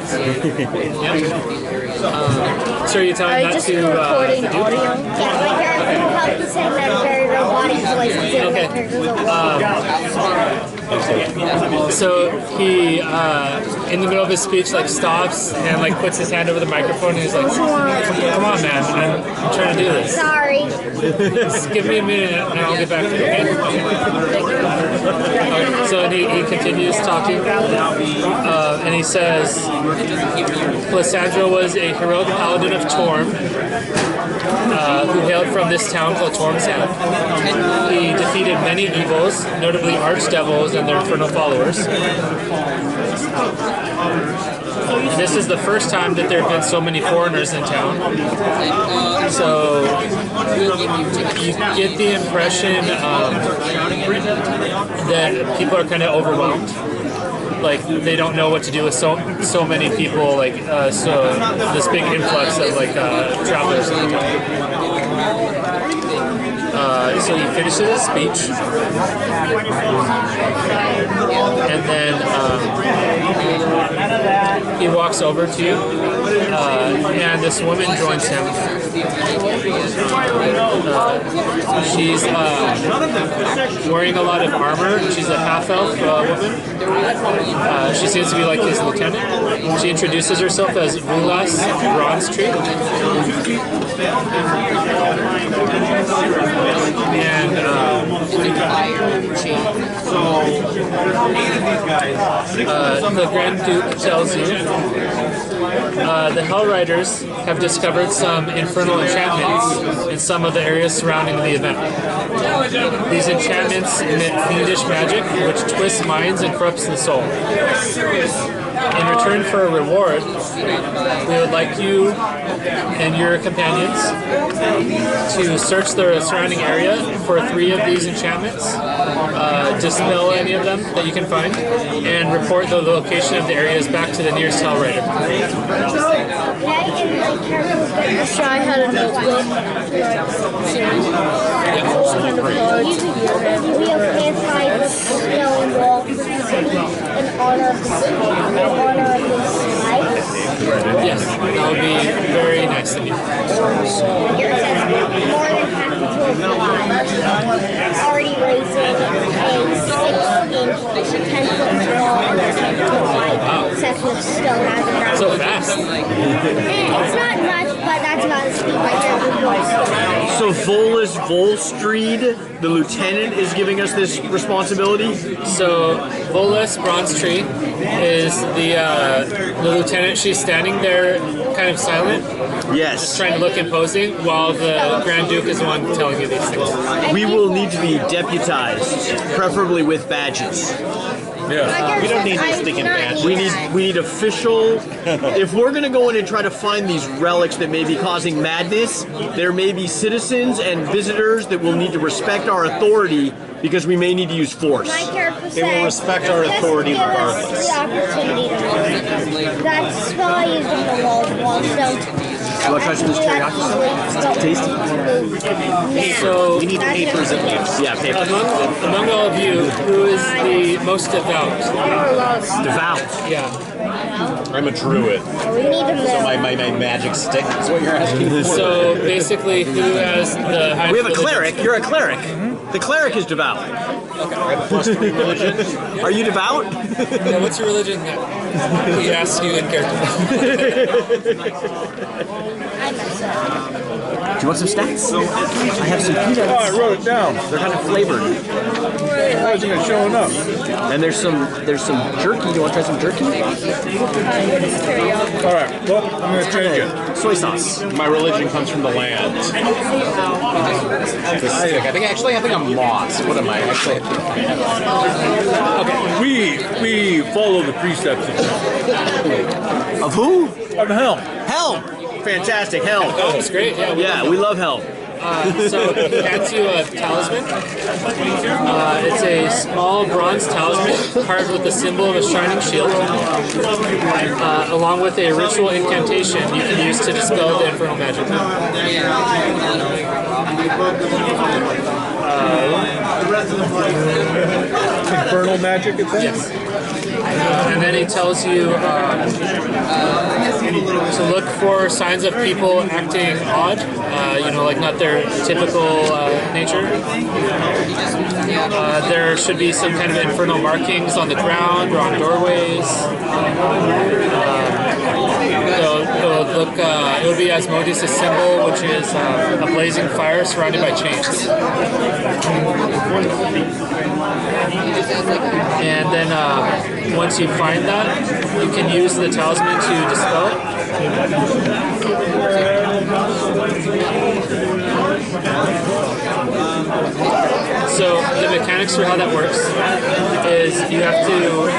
So are you telling that just to recording the Duke? audio. Yeah, my character will help you send that very robotic voice into Okay. my character's So he, in the middle of his speech, like stops and like puts his hand over the microphone and he's like, "Come on, man, I'm trying to do this. Sorry. Just give me a minute and I'll get back to you." Okay? So he continues talking, and he says, "Lysandra was a heroic paladin of Torm, who hailed from this town called Torm's Hand. He defeated many evils, notably archdevils and their infernal followers. This is the first time that there have been so many foreigners in town. So you get the impression that people are kind of overwhelmed. Like they don't know what to do with so many people. Like so this big influx of like travelers in the town." So he finishes his speech, and then he walks over to you, and this woman joins him. She's wearing a lot of armor. She's a half-elf woman. She seems to be like his lieutenant. She introduces herself as Vulas Bronze Tree. And the Grand Duke tells you the Hellriders have discovered some infernal enchantments in some of the areas surrounding the event. These enchantments emit fiendish magic which twists minds and corrupts the soul. In return for a reward, we would like you and your companions to search the surrounding area for 3 of these enchantments, dispel any of them that you can find, and report the location of the areas back to the nearest Hellrider." Shy had a notebook. Kind of hard. Would it be okay if I stone wall in honor of this life? Yes, that would be very nice of you. It says more than happy to oblige. Already raising a 6-inch, 10-foot tall, and 10-foot wide section of stone out of the ground. So fast. It's not much, but that's about the speed my character goes. So Volus Volstreed, the lieutenant, is giving us this responsibility? So Volas Bronze Tree is the lieutenant. She's standing there kind of silent, Yes. trying to look imposing, while the Grand Duke is the one telling you these things. We will need to be deputized, preferably with badges. Yeah. We don't need this stinking badge. We need official. If we're gonna go in and try to find these relics that may be causing madness, there may be citizens and visitors that will need to respect our authority because we may need to use force. My character They will respect our authority just give regardless. us the opportunity to learn. That spell I used on the wall don't. You want to try some of this teriyaki sauce? Tasty. So We need papers at least. Yeah, paper. among all of you, who is the most devout? Devout. Yeah. I'm a druid. We need to So move. my magic stick is what you're asking for. So basically, who has the highest We have a religion? cleric. You're a cleric. The cleric is devout. +3 religion. Are you devout? Yeah, what's your religion? He asks you in character. Do you want some snacks? I have some peanuts. Oh, I wrote it down. They're kind of flavored. Why isn't it showing up? And there's some jerky. You want to try some jerky? All right, well, I'm going to change it. Soy sauce. My religion comes from the land. It's a stick. I think I'm moss. What am I? Actually, We follow the precepts Of who? of Helm. Helm. Fantastic. Helm. Oh, that's great. Yeah. Yeah, we love Helm. So he hands you a talisman. It's a small bronze talisman carved with the symbol of a shining shield, along with a ritual incantation you can use to dispel the infernal magic. Infernal magic, it's Yes. And then he basically tells you to look for signs of people acting odd, like not their typical nature. There should be some kind of infernal markings on the ground or on doorways. It would be Asmodeus' symbol, which is a blazing fire surrounded by chains. And then once you find that, you can use the talisman to dispel it. So the mechanics for how that works is you have to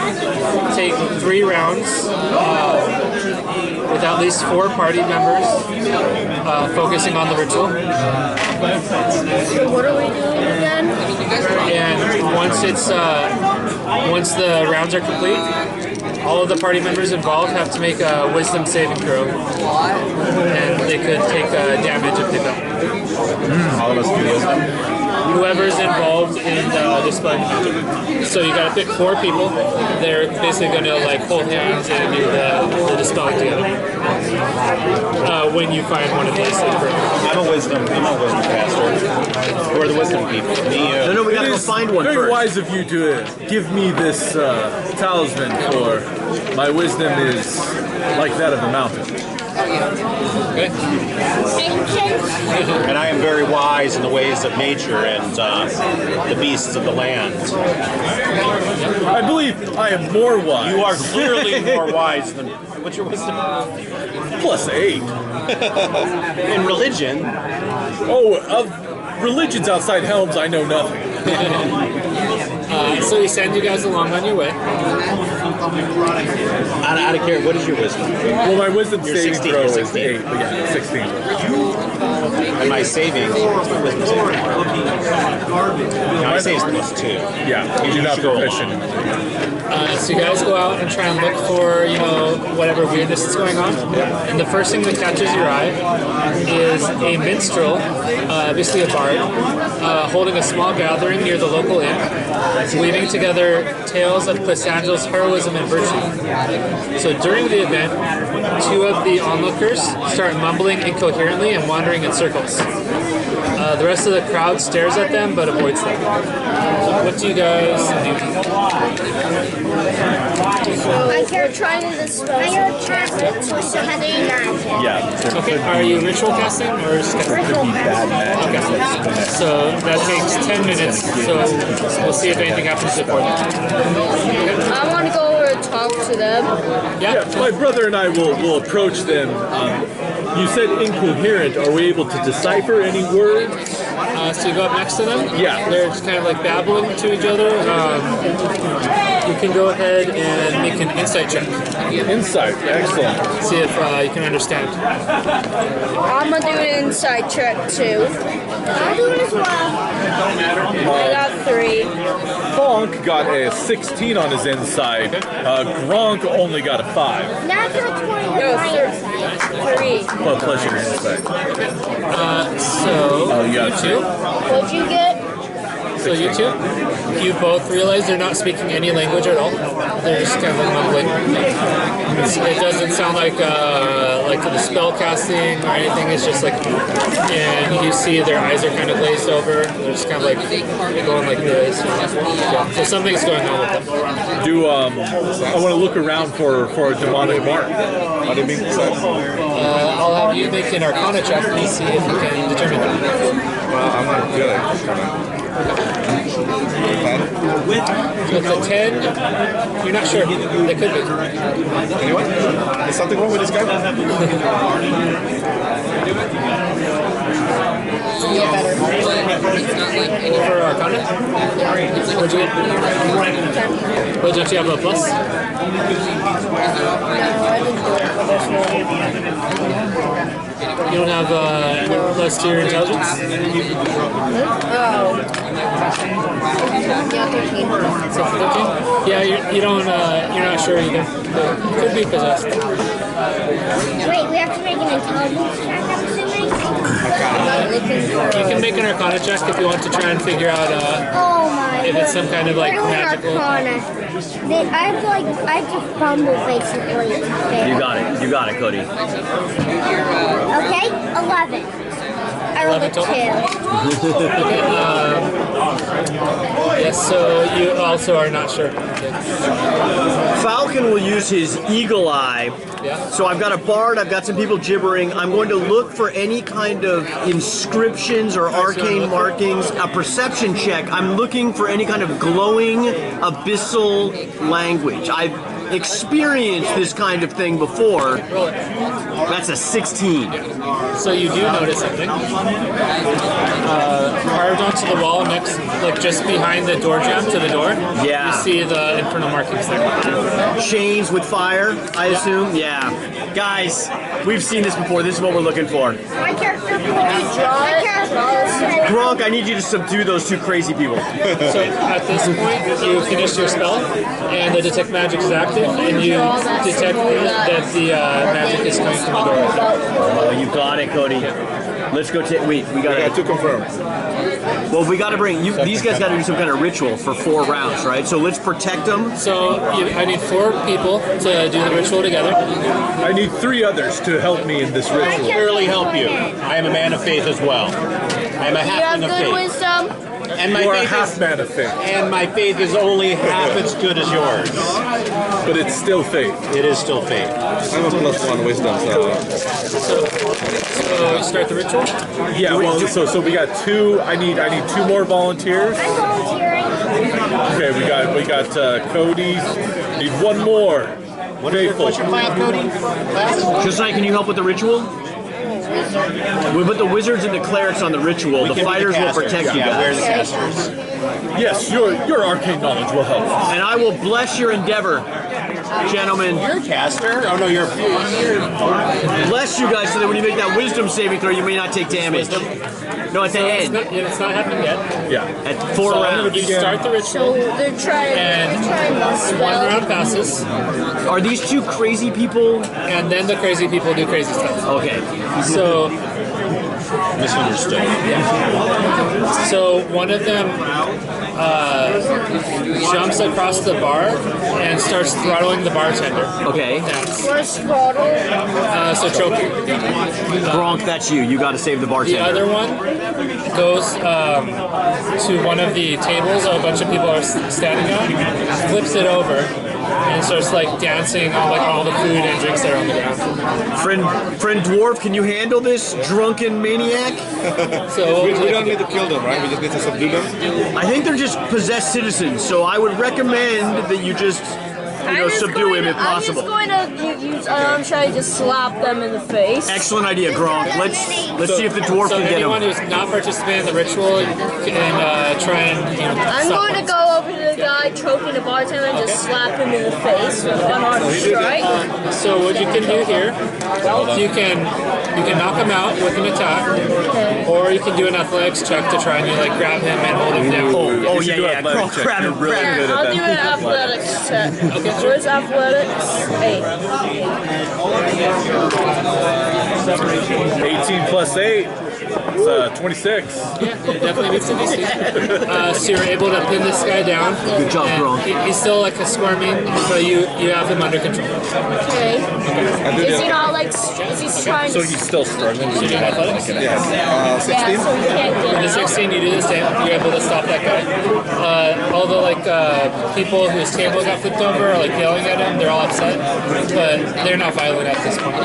take 3 rounds with at least 4 party members focusing on the ritual. So what are we doing again? And once the rounds are complete, all of the party members involved have to make a wisdom saving throw, and they could take damage if they fail. All of us do wisdom. Whoever's involved in dispelling magic. So you gotta pick 4 people. They're basically gonna hold hands and do the dispelling together. When you find one of these, I'm a wisdom caster. Who are the wisdom people? Me. No, we gotta go find one Very first. wise of you to give me this talisman, for my wisdom is like that of the mountain. Okay. And I am very wise in the ways of nature and the beasts of the land. I believe I am more wise. You are clearly more wise than. What's your wisdom? +8. In religion. Oh, of religions outside Helms, I know nothing. So we send you guys along on your way. Out of care, what is your wisdom? Well, my wisdom You're saving 16, throw you're is 16. 8, but yeah, 16. Am I saving? Wisdom saving. No, I say it's +2. Yeah, you're not go proficient. So you guys go out and try and look for, whatever weirdness is going on. And the first thing that catches your eye is a minstrel, basically a bard, holding a small gathering near the local inn, weaving together tales of Clissangel's heroism and virtue. So during the event, 2 of the onlookers start mumbling incoherently and wandering in circles. The rest of the crowd stares at them but avoids them. What do you guys do? You're trying to dispel. You're trying to magic. Yeah. Okay, are you ritual casting or just casting? Okay, so that takes 10 minutes, so we'll see if anything happens before that. I want to go over and talk to them. Yeah? My brother and I will approach them. You said incoherent. Are we able to decipher any words? So you go up next to them? Yeah. They're just kind of babbling to each other. You can go ahead and make an insight check. Insight. Excellent. See if you can understand. I'm going to do an inside check too. I'll do it as well. I got 3. Bonk got a 16 on his inside. Gronk only got a 5. Natural 20 on my inside. 3. Well, plus your insight. So, You got 2. What'd you get? So you 2, you both realize they're not speaking any language at all. They're just kind of mumbling. It doesn't sound like the spell casting or anything. It's just and you see their eyes are kind of glazed over. They're just kind of going like this. Yeah. So something's going on with them. I want to look around for a demonic mark. I'll have you make an Arcana check and see if you can determine that. Well, I'm not good at So it's a 10. You're not sure. They could be. Anyway, is something wrong with this guy? For Arcana? What'd you get? Well, don't you have a plus? You don't have any plus to your intelligence? So 13? Yeah, you don't, you're not sure either. It could be possessed. Wait, we have to make an intelligence check, I'm assuming? You can make an Arcana check if you want to try and figure out, Oh my if it's some kind of like We're doing magical. Arcana. I have to fumble basically. You got it. You got it, Cody. Okay, 11. I rolled a 11 total? 2. Yes, so you also are not sure. Okay. Falcon will use his eagle eye. Yeah. So I've got a bard, I've got some people gibbering. I'm going to look for any kind of inscriptions or arcane markings. A perception check. I'm looking for any kind of glowing abyssal language. I've experienced this kind of thing before. Roll it. That's a 16. So you do notice something. Carved onto the wall next, like just behind the door jamb to the door. Yeah. You see the infernal markings there. Chains with fire, I assume? Yeah. Guys, we've seen this before. This is what we're looking for. My character said, Gronk, I need you to subdue those two crazy people. So at this point, you finish your spell, and the detect magic is active, and you detect that the magic is coming from the door right there. Oh, you got it, Cody. Let's go take. Wait, we I got gotta. to confirm. Well, we gotta bring. These guys gotta do some kind of ritual for 4 rounds, right? So let's protect them. So I need 4 people to do the ritual together. I need 3 others to help me in this ritual. Surely help you. I am a man of faith as well. I am a you have halfling of good faith. wisdom. And my You are a faith half is, man of faith, and my faith is only half as good as yours. but it's still faith. It is still faith. I'm a +1 wisdom, so So you start the ritual. Yeah, well, so we got 2. I need 2 more volunteers. I'm volunteering. Okay, we got Cody. Need 1 more. Faithful. What's your plan, Cody? Last? Josiah, can you help with the ritual? We put the wizards and the clerics on the ritual. We The can be fighters will casters. protect you Yeah, we're the guys. casters. Yes, your arcane knowledge will help. And I will bless your endeavor, gentlemen. You're a caster? Oh no, you're Bless you guys so that when you make that wisdom saving throw, you may not take damage. No, at the It's end. not, it's not happening yet. Yeah. At 4 So rounds. you start the ritual, They're trying and this 1 round passes, Are these 2 crazy people? and then the crazy people do crazy stuff. Okay. So misunderstood. So one of them jumps across the bar and starts throttling the bartender. Okay. First throttle. So choking. Gronk, that's you. You got to save the The bartender. other one goes to one of the tables a bunch of people are standing on, flips it over, and starts like dancing on like all the food and drinks that are on the ground. Friend dwarf, can you handle this drunken maniac? So we don't need to kill them, right? We just need to subdue them. I think they're just possessed citizens, so I would recommend that you just, subdue him if possible. I'm just going to use try to just slap them in the face. Excellent idea, Gronk. Let's see if the dwarf So can get anyone him. who's not participating in the ritual can try and I'm stop going to it. go over to the guy choking the bartender and just slap him in the face with unarmed strike. So what you can do here, you can knock him out with an attack, or you can do an athletics check to try and grab him and hold him down. Oh, You yeah, should do yeah. athletic Gronk, check. grab him, You're really grab him. good at I'll that. do an athletics check. Where's athletics? 18 plus 8. It's 26. Yeah, it definitely needs to be seen. So you're able to pin this guy down. Good job, and Gronk. He's still squirming, but you have him under control. Okay. Is he not is he trying So to... he's still struggling. So you do athletics. Yes. Yeah, 16. so he can't With get the out. 16, you do the same. You're able to stop that guy. All the people whose table got flipped over are yelling at him. They're all upset, but they're not violent at this point.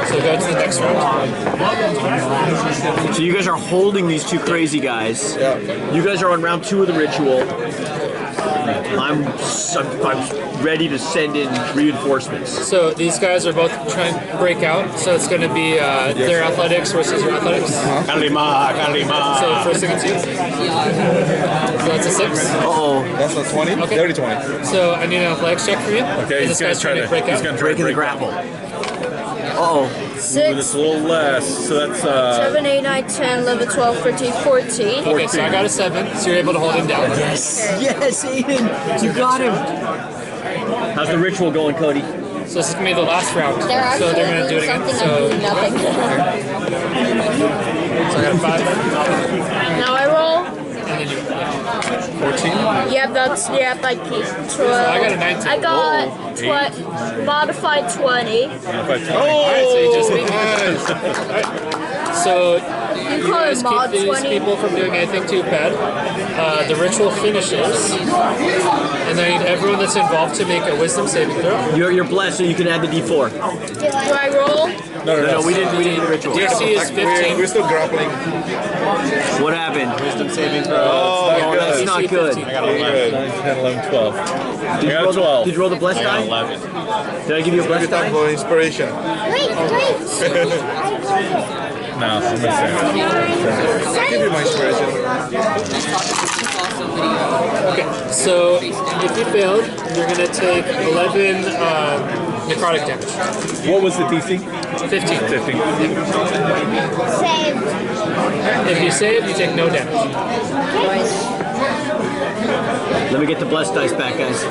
So go to the next round. So you guys are holding these 2 crazy guys. Yeah. You guys are on round 2 of the ritual. I'm ready to send in reinforcements. So these guys are both trying to break out. So it's going to be their athletics versus your athletics. Kalima, Kalima. So first thing it's you. So that's a 6. Uh-oh. That's a 20. Okay. Dirty 20. So I need an athletics check for you. Okay, And he's this gonna guy's try trying to to break out. He's gonna try to Breaking the break grapple. Uh-oh. With this a little less. So that's 7, 8, 9, 10, 11, 12, 13, 14. Okay, so I got a 7, so you're able to hold him down. Yes, Aiden. You got him. How's the ritual going, Cody? So this is going to be the last round. They're So actually they're going to do it doing again. something So, I'm doing nothing. so I got a 5. Now I roll. And than you. 14? Like 12. I got a 19. I got modified 20. Alright, so you just beat me. So You you call guys it mod keep these 20? people from doing anything too bad. The ritual finishes, and I need everyone that's involved to make a wisdom saving throw. You're blessed, so you can add the D4. Do I roll? No, we didn't do the ritual. DC is 15. We're still grappling. What happened? Wisdom saving throw. Oh, That's good. not DC good. 15. I got 11. Good. 9, 10, 11, 12. I got a 12. Did you roll the blessed I got die? 11. Did I give you a blessed Time die? for inspiration. Wait. No, I'm gonna say I'll give you my inspiration. Okay, so if you failed, you're gonna take 11 necrotic damage. What was the DC? 15. 15. Save. If you save, you take no damage. Let me get the blessed dice back, guys.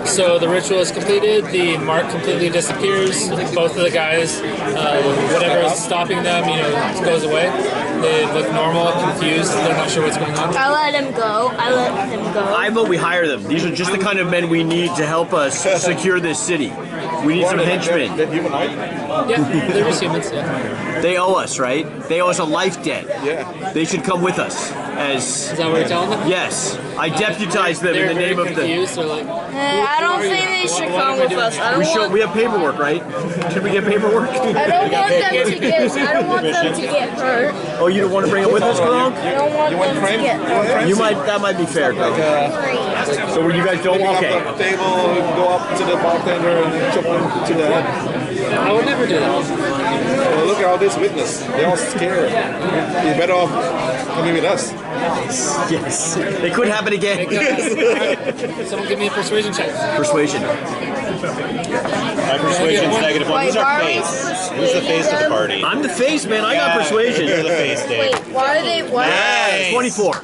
So the ritual is completed, the mark completely disappears, both of the guys, whatever is stopping them, goes away. They look normal, confused, they're not sure what's going on. I let him go. I vote we hire them. These are just the kind of men we need to help us secure this city. We need some henchmen. That humanoid? Yeah, they're just humans, yeah. They owe us, right? They owe us a life debt. Yeah. They should come with us. Is that what you're telling them? Yes, I deputize them in They're the very name of the. confused, they're like, I don't think they should come with us. We have paperwork, right? Can we get paperwork? I don't want them to get hurt. Oh, you don't want to bring it with us, Gronk? I don't want them to get hurt. You might. That might be fair, Gronk. So you guys don't. Picking Okay. up the table, go up to the bartender and chop him to the head. I would never do that. Well, look at all this witness. They're all scared. You're better off coming with us. Yes. It could happen again. Someone give me a persuasion check. Persuasion. My persuasion's negative one. Who's our face? Who's the face of the party? I'm the face, man. I got You're persuasion. the face, Dave. Wait, why are they? Why? Nice. 24.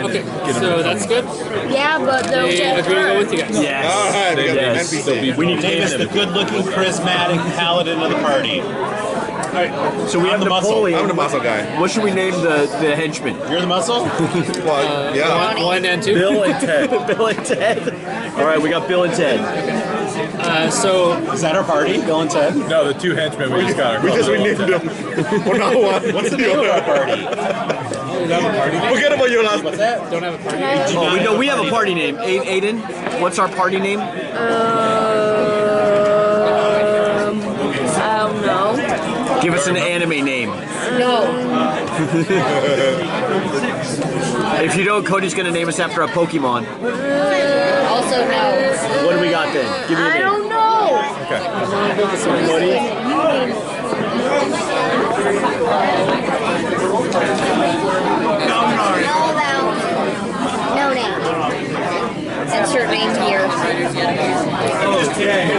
Okay, so that's good. Yeah, but they'll They get agree to go hurt. with you guys. Yes. All right, we got Yes. the NPC. We need to Dave name is the them. good-looking, charismatic paladin of the party. So we have the muscle. Napoleon. I'm the muscle guy. What should we name the henchman? You're the muscle? Well, yeah. One and two. Bill and Ted. Bill and Ted. All right, we got Bill and Ted. So Is that our party? Bill and Ted? No, the two henchmen we just got. We just renamed them. Well, now what? What's the name of our party? Forget about your last. What's that? don't have a party. Oh, we have a party name. Aiden, what's our party name? I don't know. Give us an anime name. No. If you don't, Cody's gonna name us after a Pokemon. Also, no. What do we got then? Give me a I name. don't know. Cody? No name. Insert name here.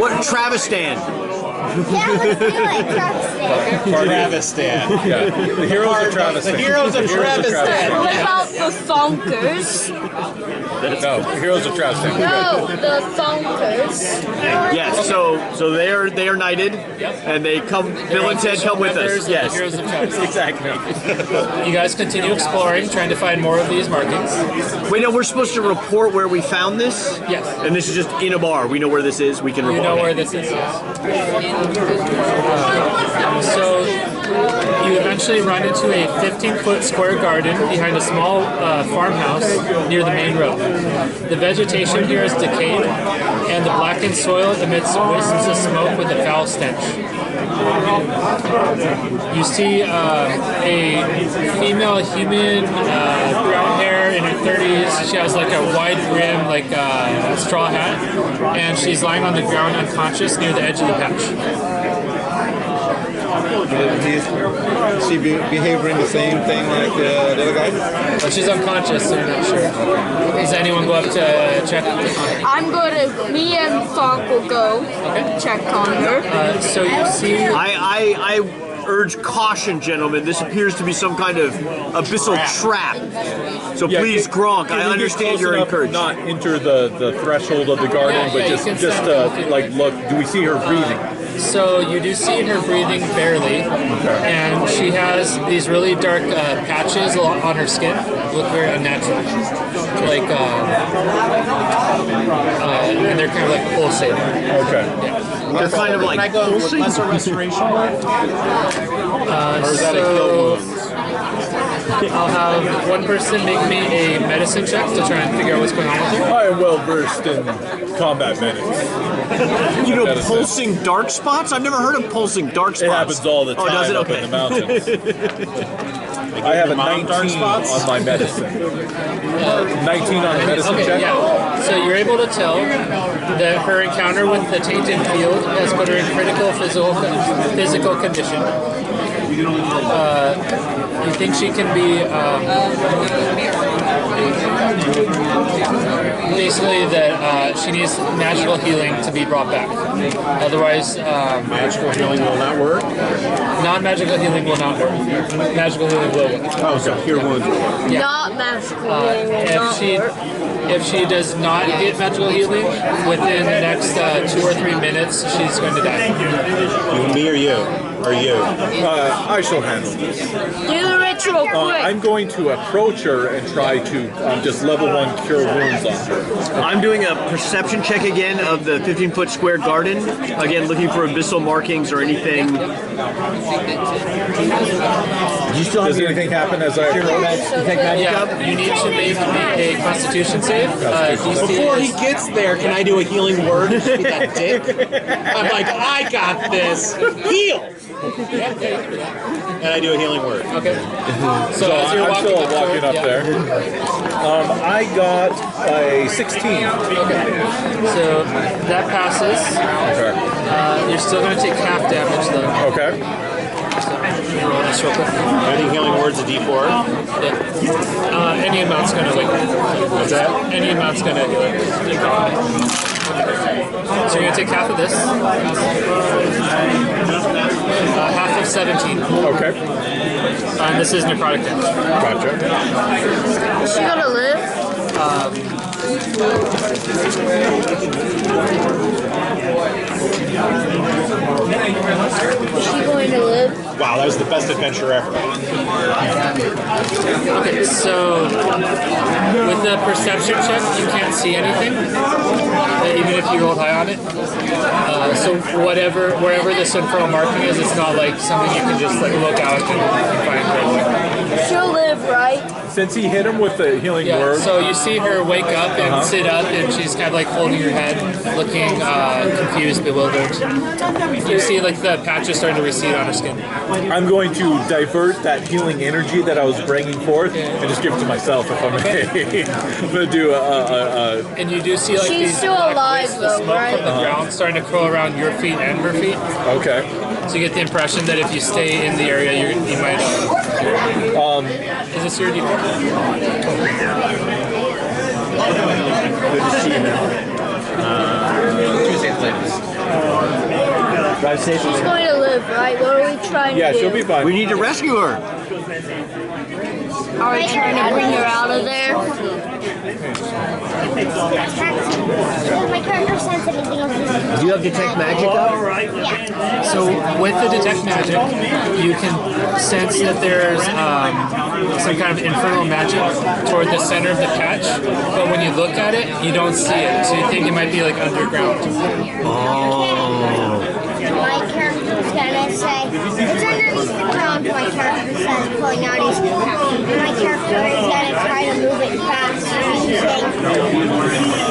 What? Travistan. Yeah, let's do it. Travistan. Yeah. The heroes of Travis. The heroes of Travistan. What about the Thunkers? No, the heroes of Travis. No, the Thunkers. Yes. So they are knighted, and they come. Bill and Ted come with us. Yes. Heroes of Travis. Exactly. You guys continue exploring, trying to find more of these markings. Wait, no, we're supposed to report where we found this. Yes. And this is just in a bar. We know where this is. We can You report. know where this is. So you eventually run into a 15-foot square garden behind a small farmhouse near the main road. The vegetation here is decayed, and the blackened soil emits wisps of smoke with a foul stench. You see a female human, brown hair, in her 30s. She has like a wide brim, like a straw hat, and she's lying on the ground unconscious near the edge of the patch. She behaving the same thing like the other guy? But she's unconscious, so you're not sure. Does anyone go up to check? Me and Thonk will go check on her. So you see, I urge caution, gentlemen. This appears to be some kind of abyssal trap. So Yeah, please, Gronk, I Can we get understand close you're enough encouraged. Not enter the threshold of the garden, but you can just like look. Do we see her breathing? So you do see her breathing barely, and she has these really dark patches on her skin. Look very unnatural, like and they're kind of like pulsating. Okay. They're kind of like Can I go with lesser restoration? Or is that a kill wounds? I'll have one person make me a medicine check to try and figure out what's going on with her. I am well versed in combat medics. You know, Medicine. pulsing dark spots? I've never heard of pulsing dark spots. It happens all the time Oh, does it? up Okay. in the mountains. I have a 19 dark spots? on my medicine. 19 on the medicine Okay, check. yeah. So you're able to tell that her encounter with the tainted field has put her in critical physical condition. You think she can be basically that she needs magical healing to be brought back. Otherwise, Magical healing will not work. non-magical healing will not work. Magical healing will work. Oh, so cure wounds will work. Yeah. Not magical healing will not work. If she does not get magical healing within the next 2 or 3 minutes, she's going to die. Me or you? Or you? I shall handle this. Do the ritual quick. I'm going to approach her and try to just level 1 cure wounds on her. I'm doing a perception check again of the 15-foot square garden. Again, looking for abyssal markings or anything. Does anything happen as I approach? Yeah, you need to make a Constitution save. DC Before he is- gets there, can I do a healing word? Be that dick. I'm like, I got this. Heal. And I do a healing word. Okay. So as you're I'm walking still up, walking up yeah. there. I got a 16. Okay. So that passes. Okay. You're still going to take half damage though. Okay. Roll this real quick. Any healing words, a D4. Yeah. Any amount's going to win. What's that? Any amount's going to heal it. So you're going to take half of this. Half of 17. Okay. And this is necrotic damage. Gotcha. Is she gonna live? Is she going to live? Wow, that was the best adventure ever. Okay, so with the perception check, you can't see anything, even if you roll high on it. So wherever this infernal marking is, it's not like something you can just like look out and find right away. She'll live, right? Since he hit him with the healing Yeah, word, so you see her wake up and sit up, and she's kind of like holding her head, looking confused, bewildered. You see like the patches starting to recede on her skin. I'm going to divert that healing energy that I was bringing forth and just give it to myself if I may. I'm going to do a And you do see like She's these still black alive, wisps of though, smoke right? from the ground starting to curl around your feet and her feet. okay. So you get the impression that if you stay in the area, you might. Is this your default? She's going to live, right? What are we trying Yeah, to do? she'll be fine. We need to rescue her. Are we trying to bring her out of there? My character sense anything else. Do you have detect magic up? Yeah. So with the detect magic, you can sense that there's some kind of infernal magic toward the center of the patch, but when you look at it, you don't see it. So you think it might be like underground. My character's gonna say, it's underneath the ground, my character says, pulling out his pouch. My character is gonna try to move it fast using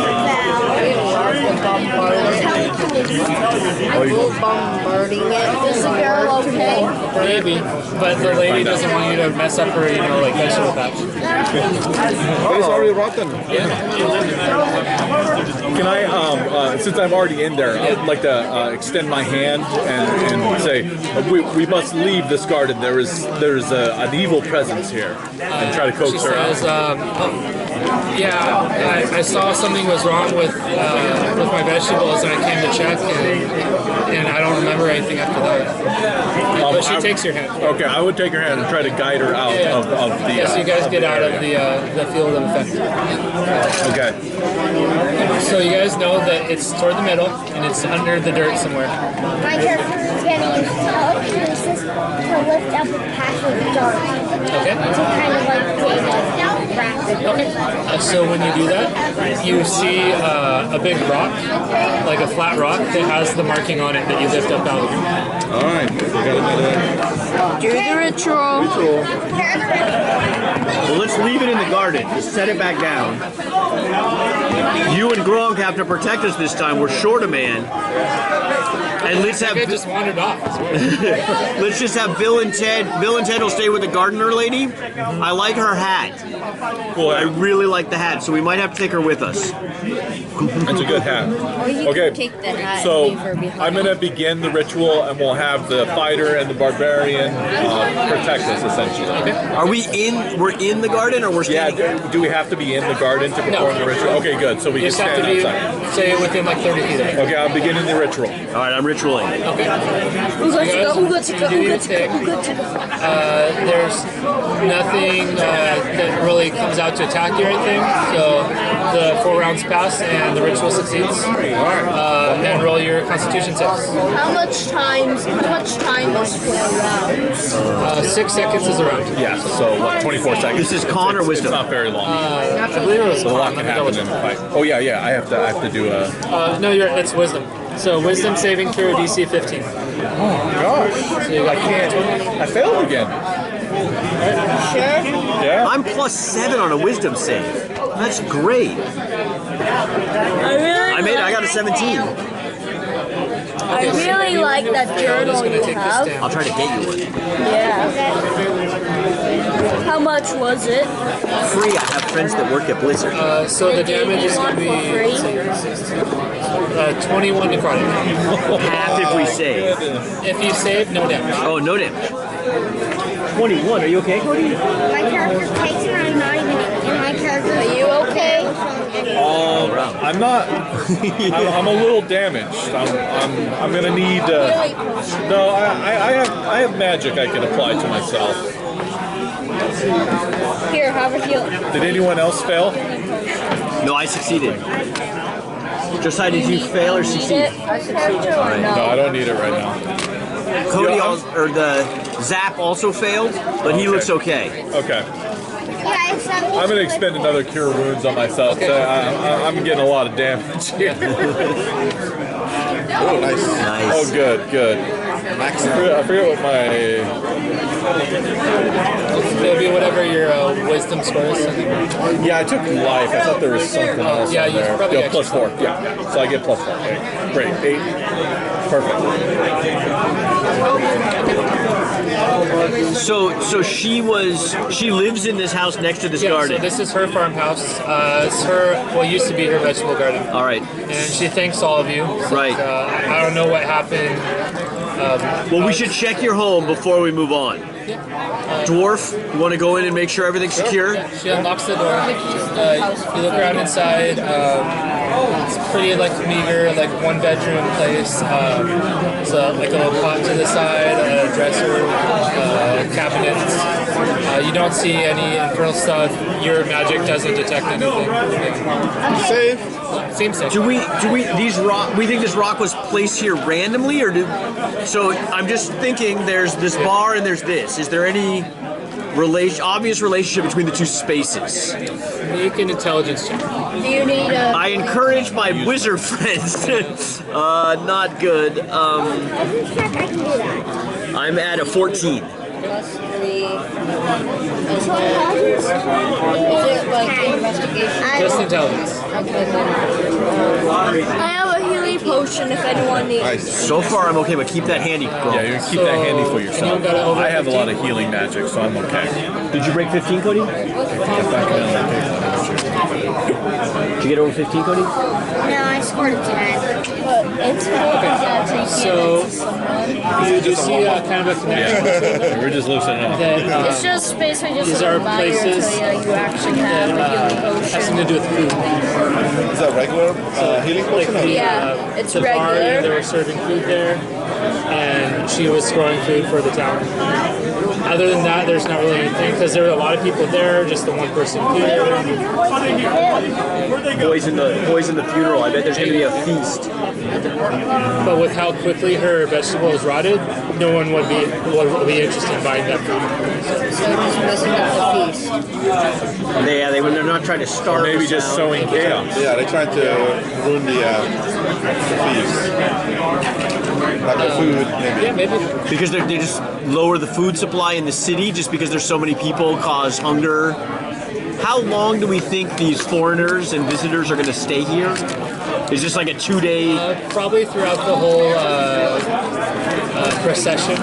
Bombarding it. Is the girl okay? Maybe, but the lady doesn't want you to mess up her, like vegetable patch. But it's already rotten. Can I, since I'm already in there, I'd like to extend my hand and say, we must leave this garden. There's an evil presence here, and try to She coax her out. says, Yeah, I saw something was wrong with my vegetables, and I came to check, and I don't remember anything after that. But she takes your hand. Okay, I would take her hand and try to guide her out of the. Yes, you guys get out of the field of effect. Okay. So you guys know that it's toward the middle, and it's under the dirt somewhere. My character is going to use telekinesis to lift up a patch of dirt. Okay. To kind of like dig it rapidly. Okay. So when you do that, you see a big rock, like a flat rock that has the marking on it that you lift up out of it. Alright, we got Do the ritual. Well, let's leave it in the garden. Just set it back down. You and Gronk have to protect us this time. We're short a man. And let's have It just wandered off. let's just have Bill and Ted. Bill and Ted will stay with the gardener lady. I like her hat. Cool. I really like the hat, so we might have to take her with us. It's a good hat. Or you Okay, can take that hat So and leave her behind. I'm gonna begin the ritual, and we'll have the fighter and the barbarian protect us essentially. Are we in? We're in the garden, or we're Yeah. standing? Do we have to be in the garden to perform the ritual? Okay, good. So we You can just have to stand be, outside. say, within like 30 feet of it. Okay, I'm beginning the ritual. All right, I'm ritualing. There's nothing that really comes out to attack you or anything, so the 4 rounds pass and the ritual succeeds. And roll your constitution saves. How much time is 4 rounds? 6 seconds is a round. Yes. So what? 24 seconds. This is con or It's wisdom? not very long. I believe it was a lot con. can Let me double happen in check. the fight. Oh yeah. I have to do a. No, it's wisdom. So wisdom saving through DC 15. Gosh. So you got I failed again. Sure. Yeah. I'm +7 on a wisdom save. That's great. I got a 17. I really like that I'm just journal gonna you take this have. down. I'll try to get you one. Yeah. How much was it? Free. I have friends that work at Blizzard. So the damage is going to be 21 necrotic. Half if we save. If you save, no damage. Oh, no damage. 21. Are you okay, Cody? My character takes around 9 minutes, and my character. Are you okay? I'm not. I'm a little damaged. I'm gonna need. No, I have magic I can apply to myself. Here, have a heal. Did anyone else fail? No, I succeeded. Josiah, did you fail or succeed? I succeeded or No, no? I don't need it right now. Cody Yeah, or the Zap also failed, but he looks okay. Okay. Yeah, it's I'm gonna expend another cure wounds on myself. Okay. So I'm getting a lot of damage here. Oh, nice. Nice. Oh, good. I forget what my. It'll be whatever your wisdom score is. Yeah, I took life. I thought there was something else. Yeah, on you there. probably Yeah, plus actually- 4. Yeah, so I get plus 4. Okay. Great. 8. Perfect. So she lives in this house next to this Yeah, garden. so this is her farmhouse. It's her, what used to be her vegetable garden. All right. And she thanks all of you. Right. I don't know what happened. Well, we should check your home before we move on. Dwarf, you want to go in and make sure everything's secure? Yeah, she unlocks the door. You look around inside. It's pretty like meager, like 1-bedroom place. So like a little pot to the side, a dresser, cabinets. You don't see any infernal stuff. Your magic doesn't detect anything. Save. Seems safe. Do we we think this rock was placed here randomly, or so I'm just thinking there's this bar and there's this. Is there any obvious relationship between the two spaces? Make an intelligence check. Do you need a... I encourage my wizard friends. Not good. I can check. I can do that. I'm at a 14. Plus 3. It's what intelligence? Is it like investigation? Just intelligence. Okay, then. I have a healing potion if anyone needs. Nice. So far, I'm okay, but keep that handy, girl. Yeah, you keep that handy for yourself. anyone got it over I have a lot 15? of healing magic, so I'm okay. Did you break 15, Cody? Did you get over 15, Cody? No, I scored a 10. But it's okay. So you do see kind of a connection between them. We're just loosening up. That, It's just basically just these a are reminder places to you actually have a healing has potion. something to do with food. Is that regular healing Like potion? Yeah, it's the bar, regular. they were serving food there, and she was scoring food for the town. Other than that, there's not really anything because there were a lot of people there, just the one person here. Boys in the funeral. I bet there's going to be a feast. But with how quickly her vegetable is rotted, no one would be interested in buying that food. So just messing up the feast. They're not trying to starve. Maybe us just out. sowing chaos. Yeah, they're trying to ruin the feast. Like the food, maybe. Yeah, maybe. Because they just lower the food supply in the city just because there's so many people, cause hunger. How long do we think these foreigners and visitors are going to stay here? Is this like a 2-day? Probably throughout the whole procession,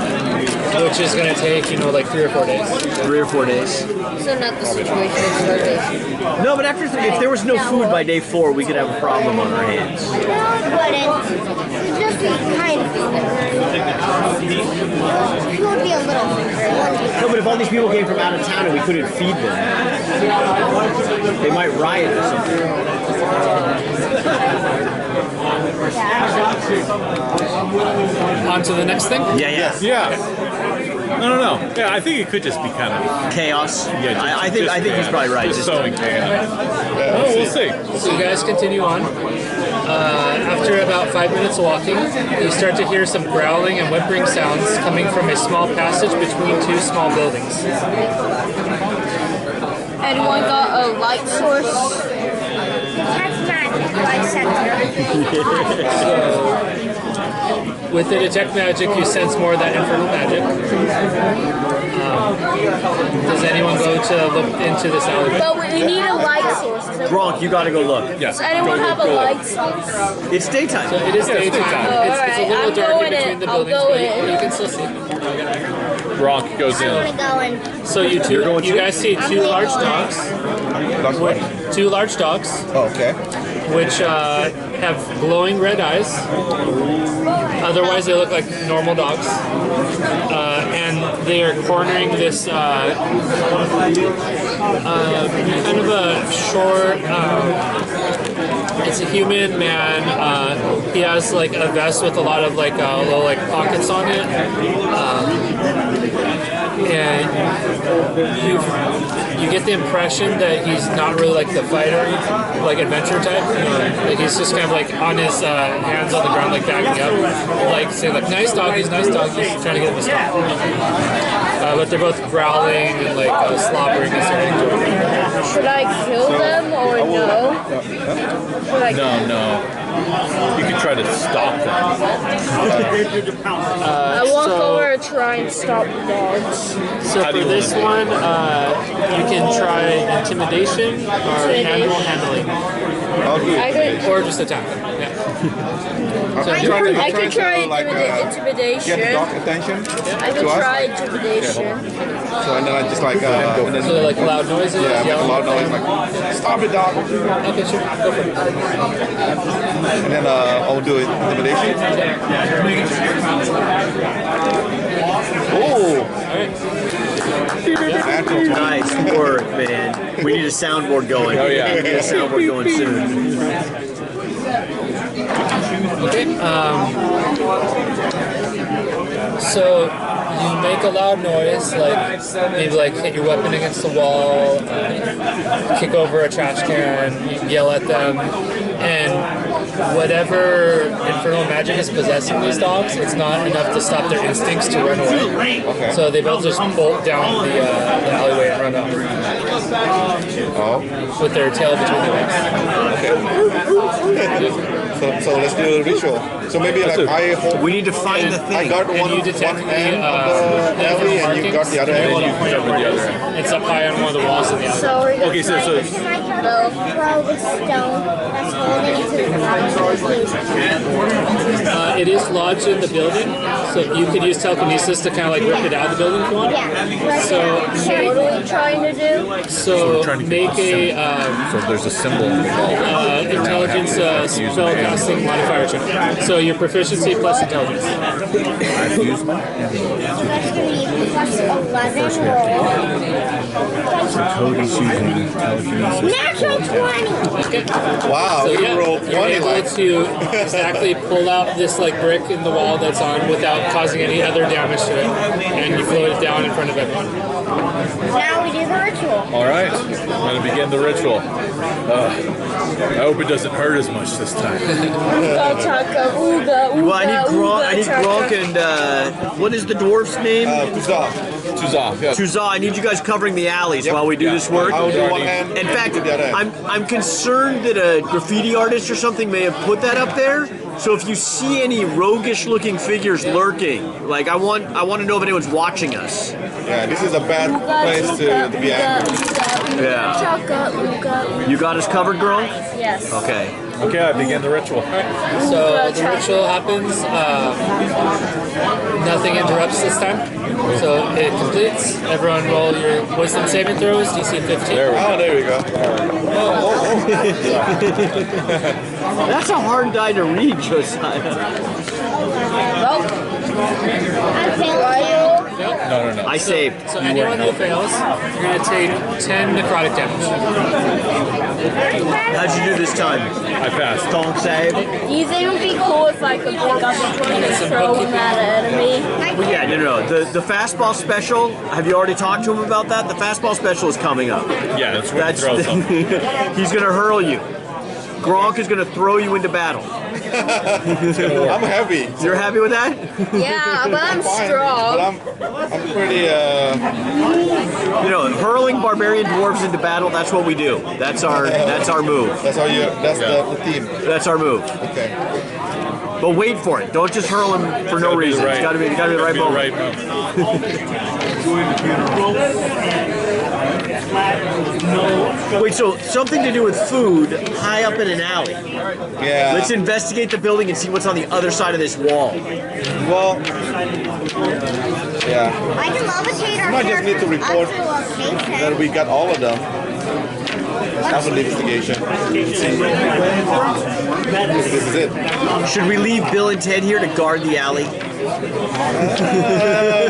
which is going to take, like 3 or 4 days. 3 or 4 days. So not the situation of starvation. No, but if there was no food by day 4, we could have a problem on our hands. No, it wouldn't. It'd just be kind of It would be a little hungry. No, but if all these people came from out of town and we couldn't feed them, they might riot or something. On to the next thing. Yeah. Yeah. No. Yeah, I think it could just be kind of Chaos. Yeah, I think he's probably right. Just sowing chaos. Oh, we'll see. So you guys continue on. After about 5 minutes of walking, you start to hear some growling and whimpering sounds coming from a small passage between 2 small buildings. Anyone got a light source? That's magic, like center. With the detect magic, you sense more of that infernal magic. Does anyone go to look into this alleyway? But we need a light source. Gronk, you gotta go look. Yes. Does anyone have a light source? It's daytime. It is daytime. Oh, It's a alright, little I'm dark going in between in. the I'll buildings, go but in. you can still see. Gronk goes I want in. to go in. So you guys see 2 large dogs. That's what? 2 large dogs, Oh, okay. which have glowing red eyes. Otherwise, they look like normal dogs. And they are cornering this kind of a short. It's a human man. He has like a vest with a lot of little pockets on it. And you get the impression that he's not really like the fighter, like adventure type. Like he's just kind of like on his hands on the ground, like backing up, like saying like nice doggies, trying to get him to stop. But they're both growling and slobbering and starting Should I kill them or no? Should I No. You can try to stop them. I won't go over and try and stop the dogs. So for this one, you can try intimidation or handling, I could, or just attack. Yeah. So I could try intimidation. Get the dog attention I could to us. try intimidation. So and then I just and then So like loud noises, yeah, make a yelling. loud noise like stop it, dog. Okay, sure, go for it. And then I'll do it intimidation. Oh, natural 20. Nice work, man. We need a soundboard going. Oh, yeah. We need a soundboard going soon. Okay. So you make a loud noise, maybe hit your weapon against the wall, kick over a trash can, yell at them, and whatever infernal magic is possessing these dogs, it's not enough to stop their instincts to run away. Okay. So they both just bolt down the alleyway and run off Oh, with their tail between their legs. so let's do a ritual. So maybe I hold. We need to find the I thing. got one you detect end of the alley, and you got the other and you end. point over the other end. It's up high on one of the walls in the alley. So we're Okay, so Can I throw the stone? That's what building into the garage location? It is lodged in the building, so you could use telekinesis to kind of like rip it out of the building if you want. Yeah. So, What are we trying to do? so trying to get make the a So there's a symbol on the wall. intelligence spell casting modifier check. So your proficiency plus intelligence. I've used mine. That's going to be plus 11 roll. Cody's using telekinesis. Natural 20! Okay. Wow, So you yeah, rolled you're 20 able like. to exactly pull out this like brick in the wall that's on without causing any other damage to it, and you float it down in front of everyone. Now we do the ritual. All right, I'm going to begin the ritual. I hope it doesn't hurt as much this time. Ooga chaka, ooga, ooga, Well, I need Gronk. I need chaka. Gronk and what is the dwarf's name? Tuzah. Tuzah, yeah. Tuzah. I need you guys covering the alleys while we do this work. I will do one hand. In fact, do the other hand. I'm concerned that a graffiti artist or something may have put that up there. So if you see any roguish-looking figures lurking, like I want to know if anyone's watching us. Yeah, this is a bad place to be angry. Yeah. Chaka, ooga, ooga. You got us covered, Gronk? Yes. Okay. Okay, I begin the ritual. So the ritual happens. Nothing interrupts this time. So it completes. Everyone roll your wisdom saving throws, DC 15. There we go. That's a hard die to read, Josiah. Well, I'm failing. No. I saved. So anyone who fails, you're going to take 10 necrotic damage. How'd you do this time? I passed. Don't save. do you think it would be cool if I could pick up a point and throw them at an enemy? Well, yeah, no. The fastball special. Have you already talked to him about that? The fastball special is coming up. Yeah, that's what throws them. He's gonna hurl you. Gronk is gonna throw you into battle. I'm heavy. You're happy with that? Yeah, but I'm Fine, strong. but I'm pretty. You know, hurling barbarian dwarves into battle. That's what we do. That's our move. That's how you. That's the theme. That's our move. Okay. But wait for it. Don't just hurl him for no reason. It's gotta be the right moment. Right Wait, so something to do with food high up in an alley. Yeah. Let's investigate the building and see what's on the other side of this wall. Well. Yeah. I can levitate our might just need to characters report up to a location. That we got all of them. After the investigation. This is it. Should we leave Bill and Ted here to guard the alley?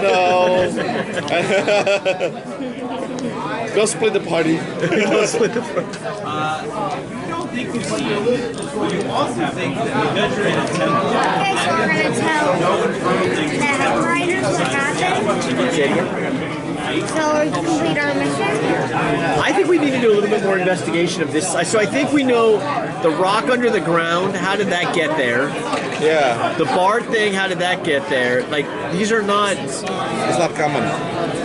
No. Go split the party. Okay, so we're going to tell the Hellriders what happened. So we complete our mission. I think we need to do a little bit more investigation of this. So I think we know the rock under the ground. How did that get there? Yeah. The bar thing. How did that get there? Like these are not. It's not common.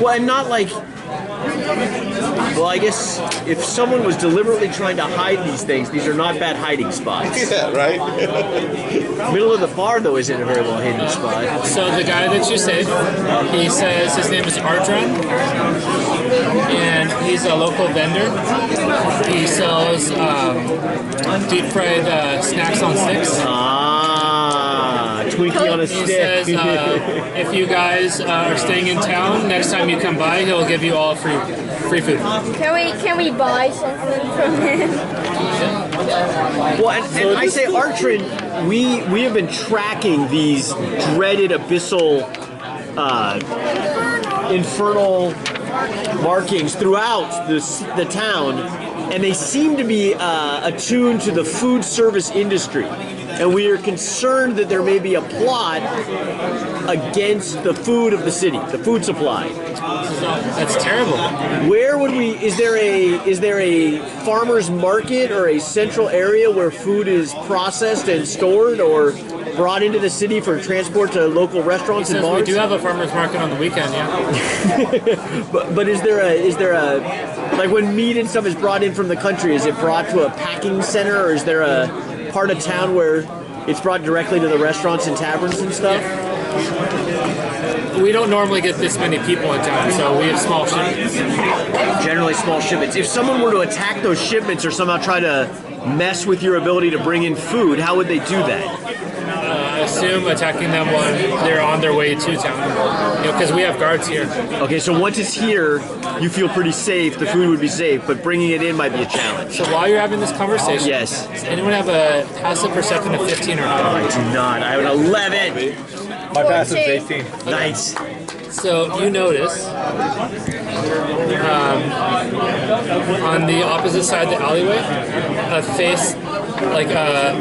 Well, and not like. Well, I guess if someone was deliberately trying to hide these things, these are not bad hiding spots. Yeah, right? Middle of the bar, though, isn't a very well hidden spot. So the guy that you saved, he says his name is Ardron, and he's a local vendor. He sells deep fried snacks on sticks. Twinkie on a He stick. says if you guys are staying in town, next time you come by, he'll give you all free food. Can we buy something from him? Well, and I say, Artrin, we have been tracking these dreaded abyssal, infernal markings throughout the town, and they seem to be attuned to the food service industry. And we are concerned that there may be a plot against the food of the city, the food supply. That's terrible. Where would we? Is there a farmer's market or a central area where food is processed and stored or brought into the city for transport to local restaurants and bars? We do have a farmer's market on the weekend, yeah. but is there a like when meat and stuff is brought in from the country? Is it brought to a packing center, or is there a part of town where it's brought directly to the restaurants and taverns and stuff? We don't normally get this many people in town, so we have small shipments. Generally small shipments. If someone were to attack those shipments or somehow try to mess with your ability to bring in food, how would they do that? I assume attacking them when they're on their way to town. Because we have guards here. Okay, so once it's here, you feel pretty safe, the food would be safe, but bringing it in might be a challenge. So while you're having this conversation, yes. Does anyone have a passive perception of 15 or higher? I do not. I have an 11. My passive is 18. Nice. So you notice on the opposite side of the alleyway, a face, like a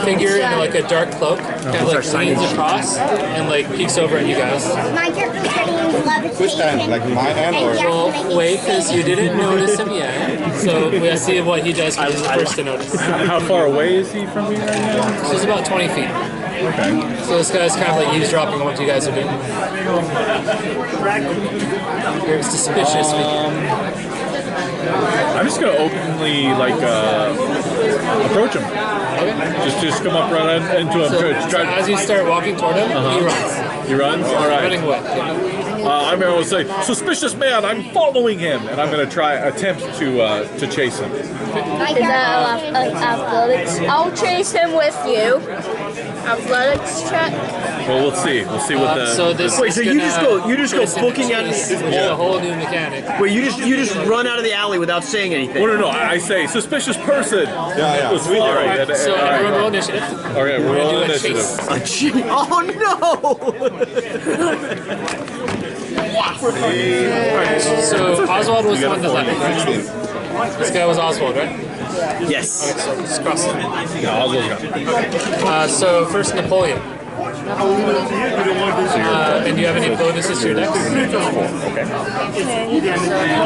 figure in like a dark cloak, kind of like leans across and like peeks over at you guys. My character's getting levitation. Which hand? Like my hand or? Well, wait, because you didn't notice him yet. So we'll see what he does because he's the first to notice. How far away is he from me right now? So he's about 20 feet. Okay. So this guy's kind of like eavesdropping on what you guys are doing. Very suspicious figure. I'm just gonna openly like approach him. Okay. Just come up right into him. So as you start walking toward him, he runs. He runs. All right. Running away. I'm gonna say, "Suspicious man! I'm following him," and I'm gonna attempt to chase him. Is that athletics? I'll chase him with you. Athletics check. Well, we'll see. We'll see what the. So this Wait, is so you just go booking out. Which is a whole new mechanic. Wait, you just run out of the alley without saying anything. No. I say suspicious person. Yeah. All right. So everyone roll initiative. All right, we're rolling Do a initiative. chase. Oh So Oswald was the one that left, right? This guy was Oswald, right? no! Yes. So just cross it. Yeah, I'll go. So first Napoleon. And do you have any bonuses to your dex?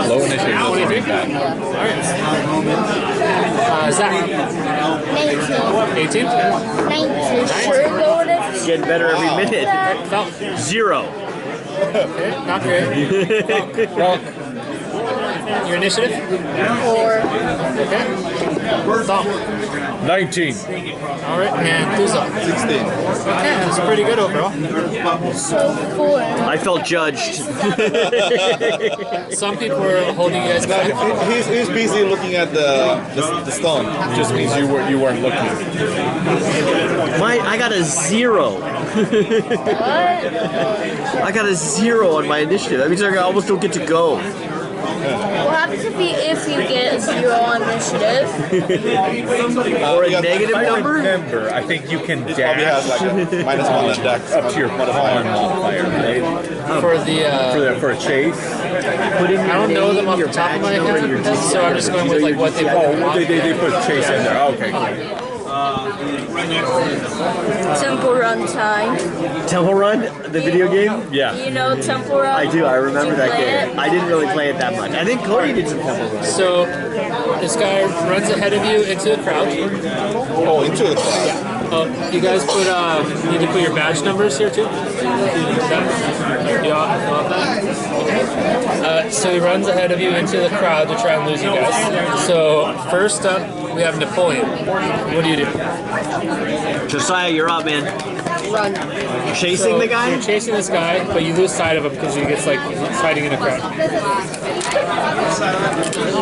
Low initiative. 23? Alright. Zach. 18? 19. Sure, go with it. Getting better every minute. Falk. 0. Okay, not great. Falk. Your initiative? 4. Okay. Falk. 19. Alright, and Thuzo. 16. Okay, that's pretty good overall. So 4. I felt judged. Some people were holding you guys back. He's busy looking at the stone. Just means you weren't looking. I got a 0. I got a 0 on my initiative. That means I almost don't get to go. What happens if you get a 0 on initiative? Or a negative I number? remember. I think you can Probably has dash like a -1 on dex. up to your pawn modifier, right? For the For a chase. Put in I don't know them off the top of my head, so I'm just going with like what they put in Oh, they put chase in there. Okay, cool. Temple Run time. Temple Run, the video game? Yeah. You know Temple Run? I do. I remember Did you that play game. it? I didn't really play it that much. I think Cody did some Temple Run. So this guy runs ahead of you into the crowd. Oh, into the crowd. You guys need to put your badge numbers here too. So he runs ahead of you into the crowd to try and lose you guys. So first up, we have Napoleon. What do you do? Josiah, you're up, man. Run. Chasing the guy? You're chasing this guy, but you lose sight of him because he gets like he's hiding in a crowd.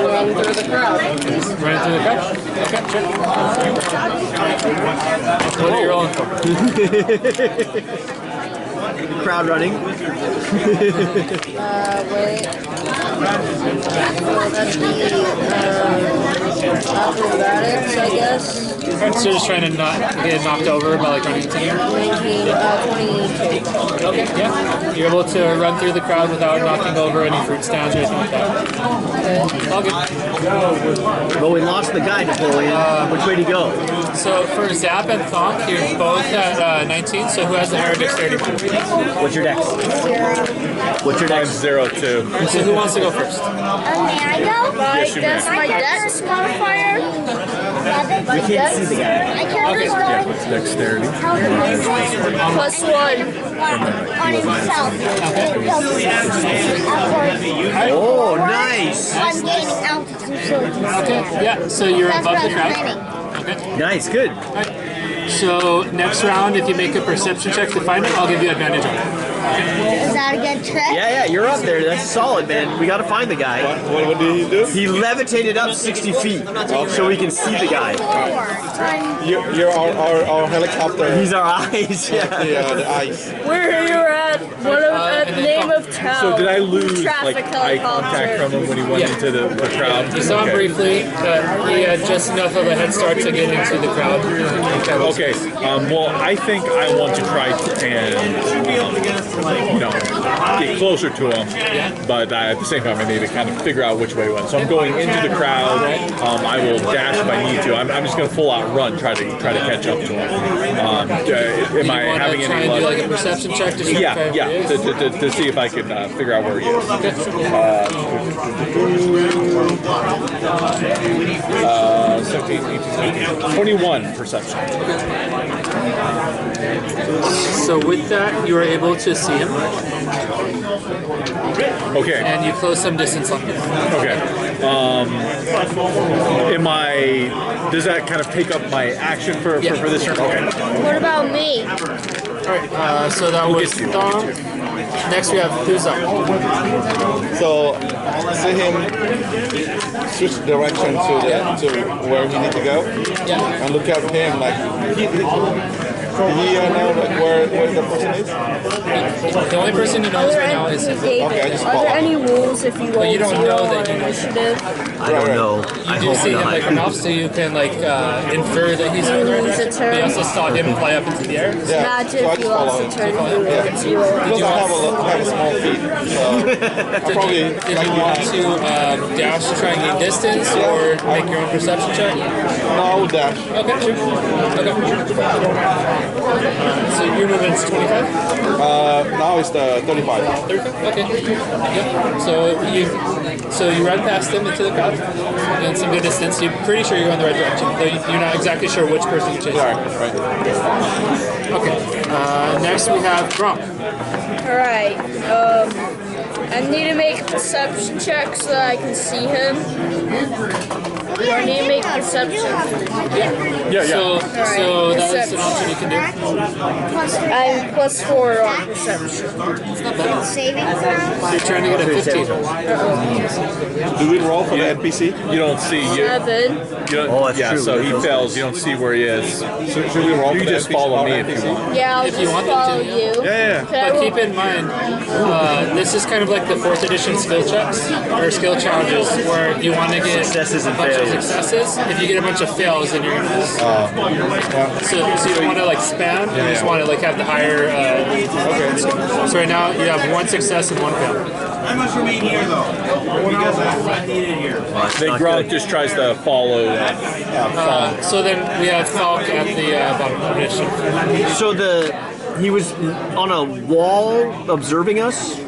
Run through the crowd. Running through the crowd? Okay, sure. What are you rolling for? Crowd running. Wait. That's the acrobatics, I guess. So you're just trying to not get knocked over by like running into him? 22. Okay, yeah. You're able to run through the crowd without knocking over any fruit stands or anything like that. All good. But we lost the guy, Napoleon. Which way to go? So for Zap and Thonk, you're both at 19, so who has the higher dexterity? What's your dex? What's your dex? 0 2. So who wants to go first? May I go? Yes, you may. That's my dex modifier. We can't see the guy. My character's going Dexterity. +1. on himself. Oh, nice. I'm gaining altitude, so Okay, yeah, so you're that's above what the I'm crowd. planning. Okay. Nice, good. So next round, if you make a perception check to find it, I'll give you advantage on it. Is that a good trick? Yeah, you're up there. That's solid, man. We got to find the guy. What did he do? He levitated up 60 feet so we can see the guy. You're our helicopter. He's our eyes. Yeah. Yeah, the eyes. We're here at the name of town. So did I lose Traffic like eye contact from him when he went into the crowd? You saw him briefly, but he had just enough of a head start to get into the crowd. Okay. Well, I think I want to try and get closer to him, but at the same time I need to kind of figure out which way he went. So I'm going into the crowd. I will dash if I need to. I'm just going to full out run, try to catch up to him. Am I having try any and do luck? like a perception check to see To see if I can figure out where he is. 17, 18, 19, 21 perception. So with that, you are able to see him, Okay. and you close some distance on him. Okay. Does that kind of take up my action for this turn? Okay. What about me? Alright, so that was gets you? Dom. Next we have Thuza. So see him switch direction to where he needs to go, Yeah. and look at him like he know like where the person is. The only person who knows right now is him. Okay, I David, just are there any rules if you roll you don't 0 know or that he knows. initiative? I don't know. I You do hope see him like not. enough, so you can like infer that he's in the right Lose a direction. turn. You also saw him fly up into the air. Yeah. Imagine So I if you just follow lost a him. turn and you rolled 0. Because I have a small feet, so I probably Did you want to dash to try and gain distance, or make your own perception check? no, I would dash. Okay, sure. So your movement's 25? Now it's the 35. 35? Okay. Yep. So you run past him into the crowd, and some good distance. You're pretty sure you're going the right direction, though you're not exactly sure which person you're chasing. Right. Okay. Next we have Gronk. Alright, I need to make a perception check so that I can see him. I need to make a perception. So that's an option you can do. I'm +4 on perception. Saving throw? You're trying to get a 15. Do we roll for the NPC? You don't see. 7. You don't, Oh, that's yeah, true. so he fails. You don't see where he is. Should we roll You for can the just NPC? follow me if you want. Yeah, I'll If you just want them follow to, you. Yeah. Can I But roll- keep in mind, this is kind of like the 4th edition skill checks or skill challenges, where you want to get Successes a and bunch of fails. successes. If you get a bunch of fails, then you're gonna lose. So you don't want to like spam. You just want to like have the higher. So right now you have 1 success and 1 fail. I must remain here, though. Because I'm not needed here. Well, it's Then not Gronk good. just tries to follow. So then we have Falk at the bottom of initiative. So he was on a wall observing us?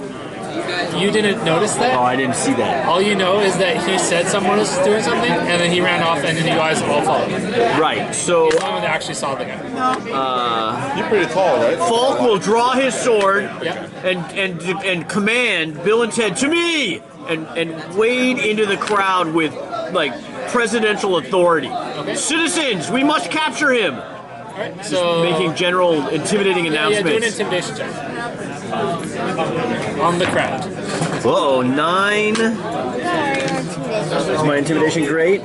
You didn't notice Oh, that? I didn't see that. All you know is that he said someone was doing something, and then he ran off, and then you guys all followed. Right, so He's the one that actually saw the guy. You're pretty tall, right? Falk will draw his sword Yep. and command Bill and Ted to me and wade into the crowd with like presidential authority. Citizens, we must capture him. All right. So Making general intimidating yeah, do an announcements. intimidation check on the crowd. Whoa, 9. Is my intimidation great?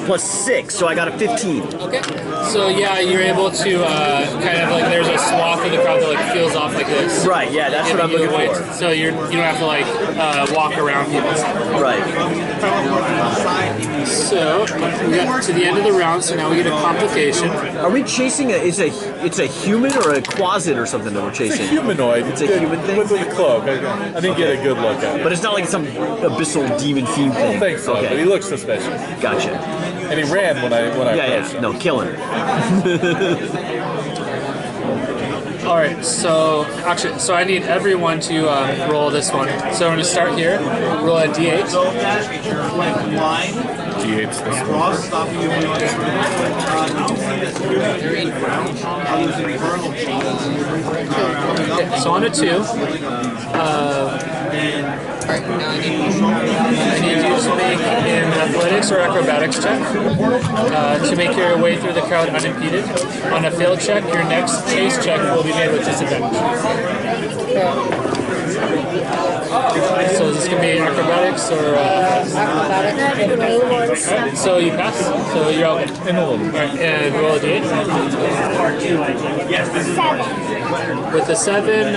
+6, so I got a 15. Okay. So yeah, you're able to kind of like there's a swath of the crowd that like feels off like this. Right, yeah, that's what I'm Giving you looking weight. for. So you don't have to like walk around people. Right. So we got to the end of the round. So now we get a complication. Are we chasing it's a human or a quasit or something that we're It's a chasing? humanoid. It's a human thing? With a cloak. I didn't get a good look at it. But it's not like some abyssal demon fiend I don't thing. think so, but he Okay, looks suspicious. gotcha. And he ran when I Yeah, approached him. no, killing. All right. So actually, so I need everyone to roll this one. So I'm going to start here. Roll a d8. So dash a turn left line. G8's this one. Cross, stopping you when you're I'll use infernal chains. Okay, so on a 2, I need you to make an athletics or acrobatics check to make your way through the crowd unimpeded. On a failed check, your next chase check will be made with disadvantage. So is this going to be acrobatics or... Acrobatics. Alright, so you pass, so you're out. In a little. Alright, and roll a d8. 7. With the 7,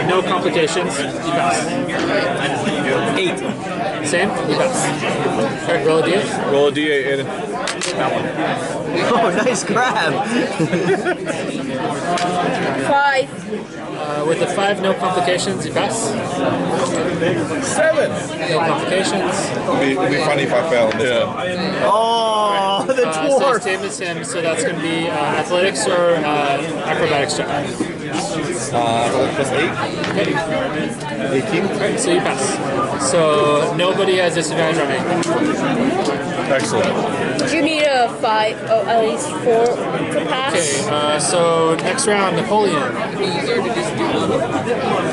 no complications, you pass. 8. Same, you pass. Alright, roll a d8. Roll a d8, Aiden. That one. Oh, nice grab. 5. With the 5, no complications, you pass. 7. No complications. It'd be funny if I fell on this one. Yeah. Oh, the So dwarf. same as him, so that's going to be athletics or acrobatics check. Plus 8. 18. Alright, so you pass. So nobody has disadvantage on anything. Excellent. Do you need a 5, at least 4 to pass? Okay, so next round, Napoleon. What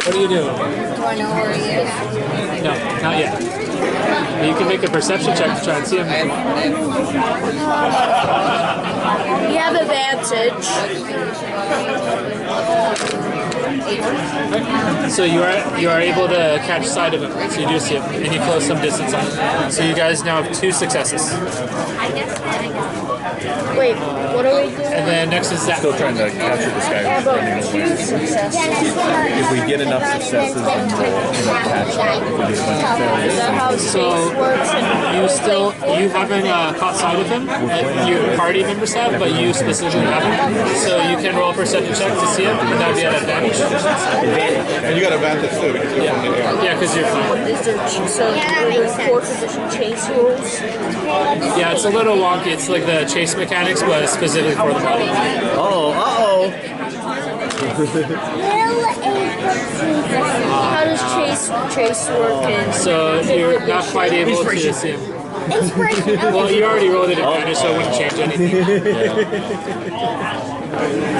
are you doing? Do I know where he is? No, not yet. But you can make a perception check to try and see him. You have advantage. So you are able to catch sight of him. So you do see him, and you close some distance on him. So you guys now have 2 successes. Wait, what are we doing? And then next is Zach. Still trying to capture this guy How who's about running 2 away. successes? If we get enough successes, then we'll catch him. If we get a bunch of failures. Is that how space works? You haven't caught sight of him. Your party members have, but you specifically haven't. So you can roll a perception check to see him, and that would be an advantage. And you got advantage too because you're from the air. Yeah, because you're fine. Is there so that makes sense. 4 position chase rules? Yeah, it's a little wonky. It's like the chase mechanics, but specifically for the body. Oh, uh-oh. How does chase work in? So you're not quite able to see him. Inspiration. Well, you already rolled it advantage, so it wouldn't change anything.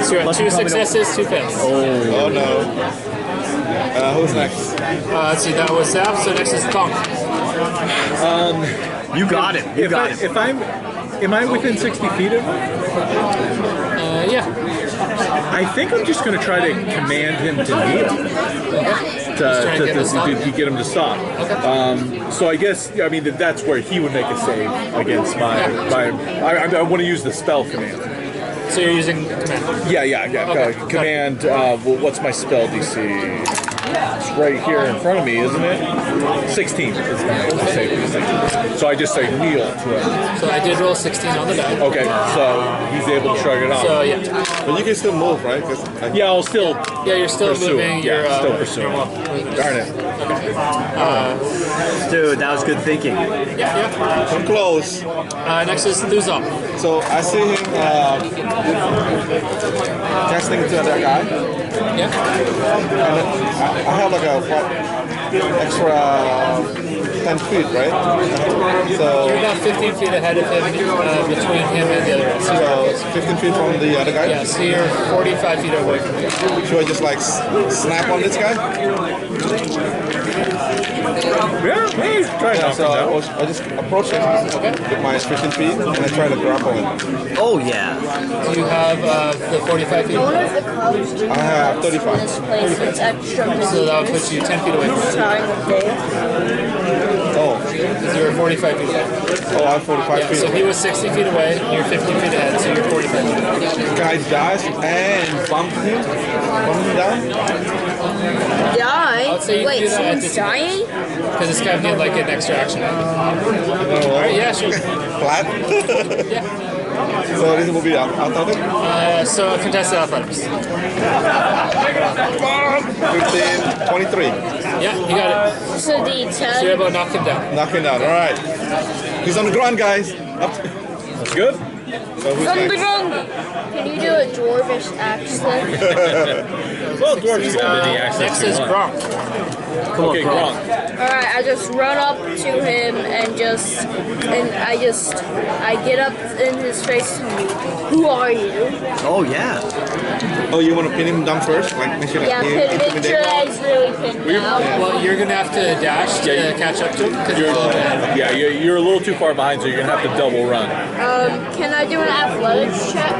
So you're at 2 successes, 2 fails. Oh no. Who's next? Let's see, that was Zap, so next is Tonk. You got him. You got him. If am I within 60 feet of him? Yeah. I think I'm just going to try to command him to kneel. try and get him to stop. To get him to stop. So I guess, I mean, that's where he would make a save against my I want to use the spell command. So you're using command. Yeah. Okay. Command, what's my spell DC? It's right here in front of me, isn't it? 16 is the save DC. So I just say kneel to him. So I did roll 16 on the die. Okay, so he's able to shrug it off. So yeah. But you can still move, right? Yeah, I'll still Yeah, you're still pursue moving. him. Yeah, You're still pursuing him. Darn it. Dude, that was good thinking. Yeah. Come close. Next is Luzon. So I see him casting to that guy. Yeah. I have like a extra 10 feet, right? You're So about 15 feet ahead of him, between him and the other guy. so 15 feet from the other guy. Yeah, so you're 45 feet away from him. Should I just like snap on this guy? Yeah, hey, try Yeah, it so I just approach him with my 15 feet and I try to grapple him. Oh, yeah. Do you have the 45 feet? I wonder if the colors do I have this 35. place it's extra So that would put you 10 feet away from him. time of day. Oh, Because you're 45 feet away. I'm 45 Yeah, feet. so he was 60 feet away, you're 15 feet ahead, so you're 45 feet away. Guy dies and bump him down. Die? I'd say you can do Wait, that at someone's this- dying? Because this guy did like an extra action. Alright, yeah, sure. Flat. Yeah. So this will be athletic. So contested athletics. 15, 23. Yeah, you got it. So the So you're 10. able to knock him down. Knock him down. All right. He's on the ground, guys. Up. That's good. So who's From the next? ground. Can you do a dwarvish accent? Well, dwarves can do any access Next you is want. Gronk. Come on, Okay, Gronk. Gronk. Alright, I just run up to him and I get up in his face and tell me, who are you? Oh yeah. Oh, you want to pin him down first? Like, make sure Yeah, that make sure that he's really pinned down. Well, you're gonna have to dash to catch up to him because you're a little bit ahead. Yeah, you're a little too far behind, so you're gonna have to double run. Can I do an athletics check?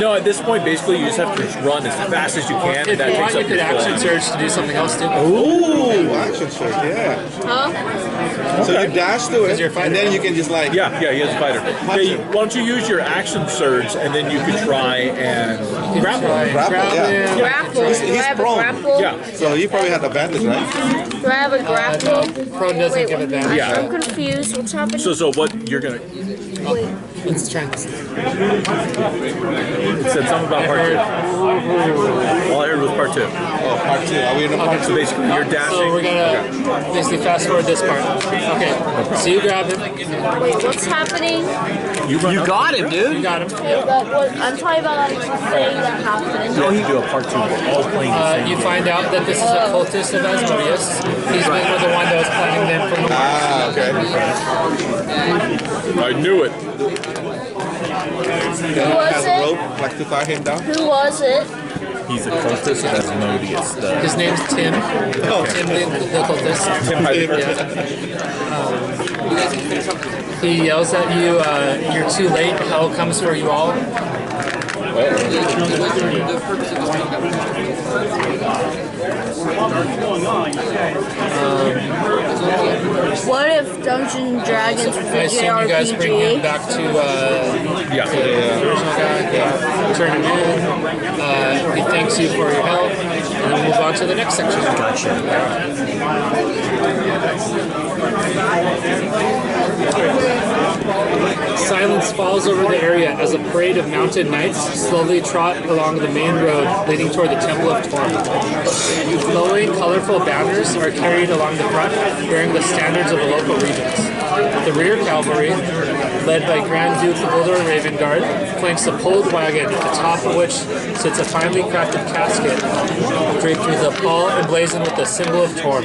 No, at this point, basically, you just have to run as fast as you can, If and that you takes want, you up could your full action surge to do something else too. Ooh, action surge, yeah. Huh? So you dash to it, you're a fighter. and then you can just like... Yeah, he is a fighter. Okay, why don't you use your action surge, and then you could try and grapple. Grapple, yeah. Grapple. He's Do I have a prone. grapple? Yeah. So you probably had advantage, right? Do I have a grapple? Prone doesn't Wait, give advantage. Yeah. I'm confused. What's happening? So what you're gonna? Wait. Let's try this. It said something about part 2. All I heard was part 2. Oh, part 2. Are we in the part So 2? basically, you're dashing. So we're gonna basically fast forward this part. Okay. So you grab him. Wait, what's happening? You got him, You dude. got him. Hey, I'm talking about like the thing that happened. No, you do a part 2. All playing the same. You find out that this is a cultist of Asmodeus. He's been with the one that was planning them from the Ah, okay. I knew it. Who was Has a it? rope, like to tie him down? Who was it? He's a cultist of Asmodeus. His name's Tim. Tim the cultist. Tim He yells at you, you're too late, hell comes for you all. What if Dungeons and Dragons was I a assume you guys bring him JRPG? back to the Yeah. original guy, turn him in, he thanks you for your help, and we'll move on to the next section. Silence falls over the area as a parade of mounted knights slowly trot along the main road leading toward the Temple of Torm. Flowing, colorful banners are carried along the front, bearing the standards of the local regions. The rear cavalry, led by Grand Duke Ulder Ravengard, flanks a pulled wagon, atop of which sits a finely crafted casket, draped with a pall emblazoned with the symbol of Torm.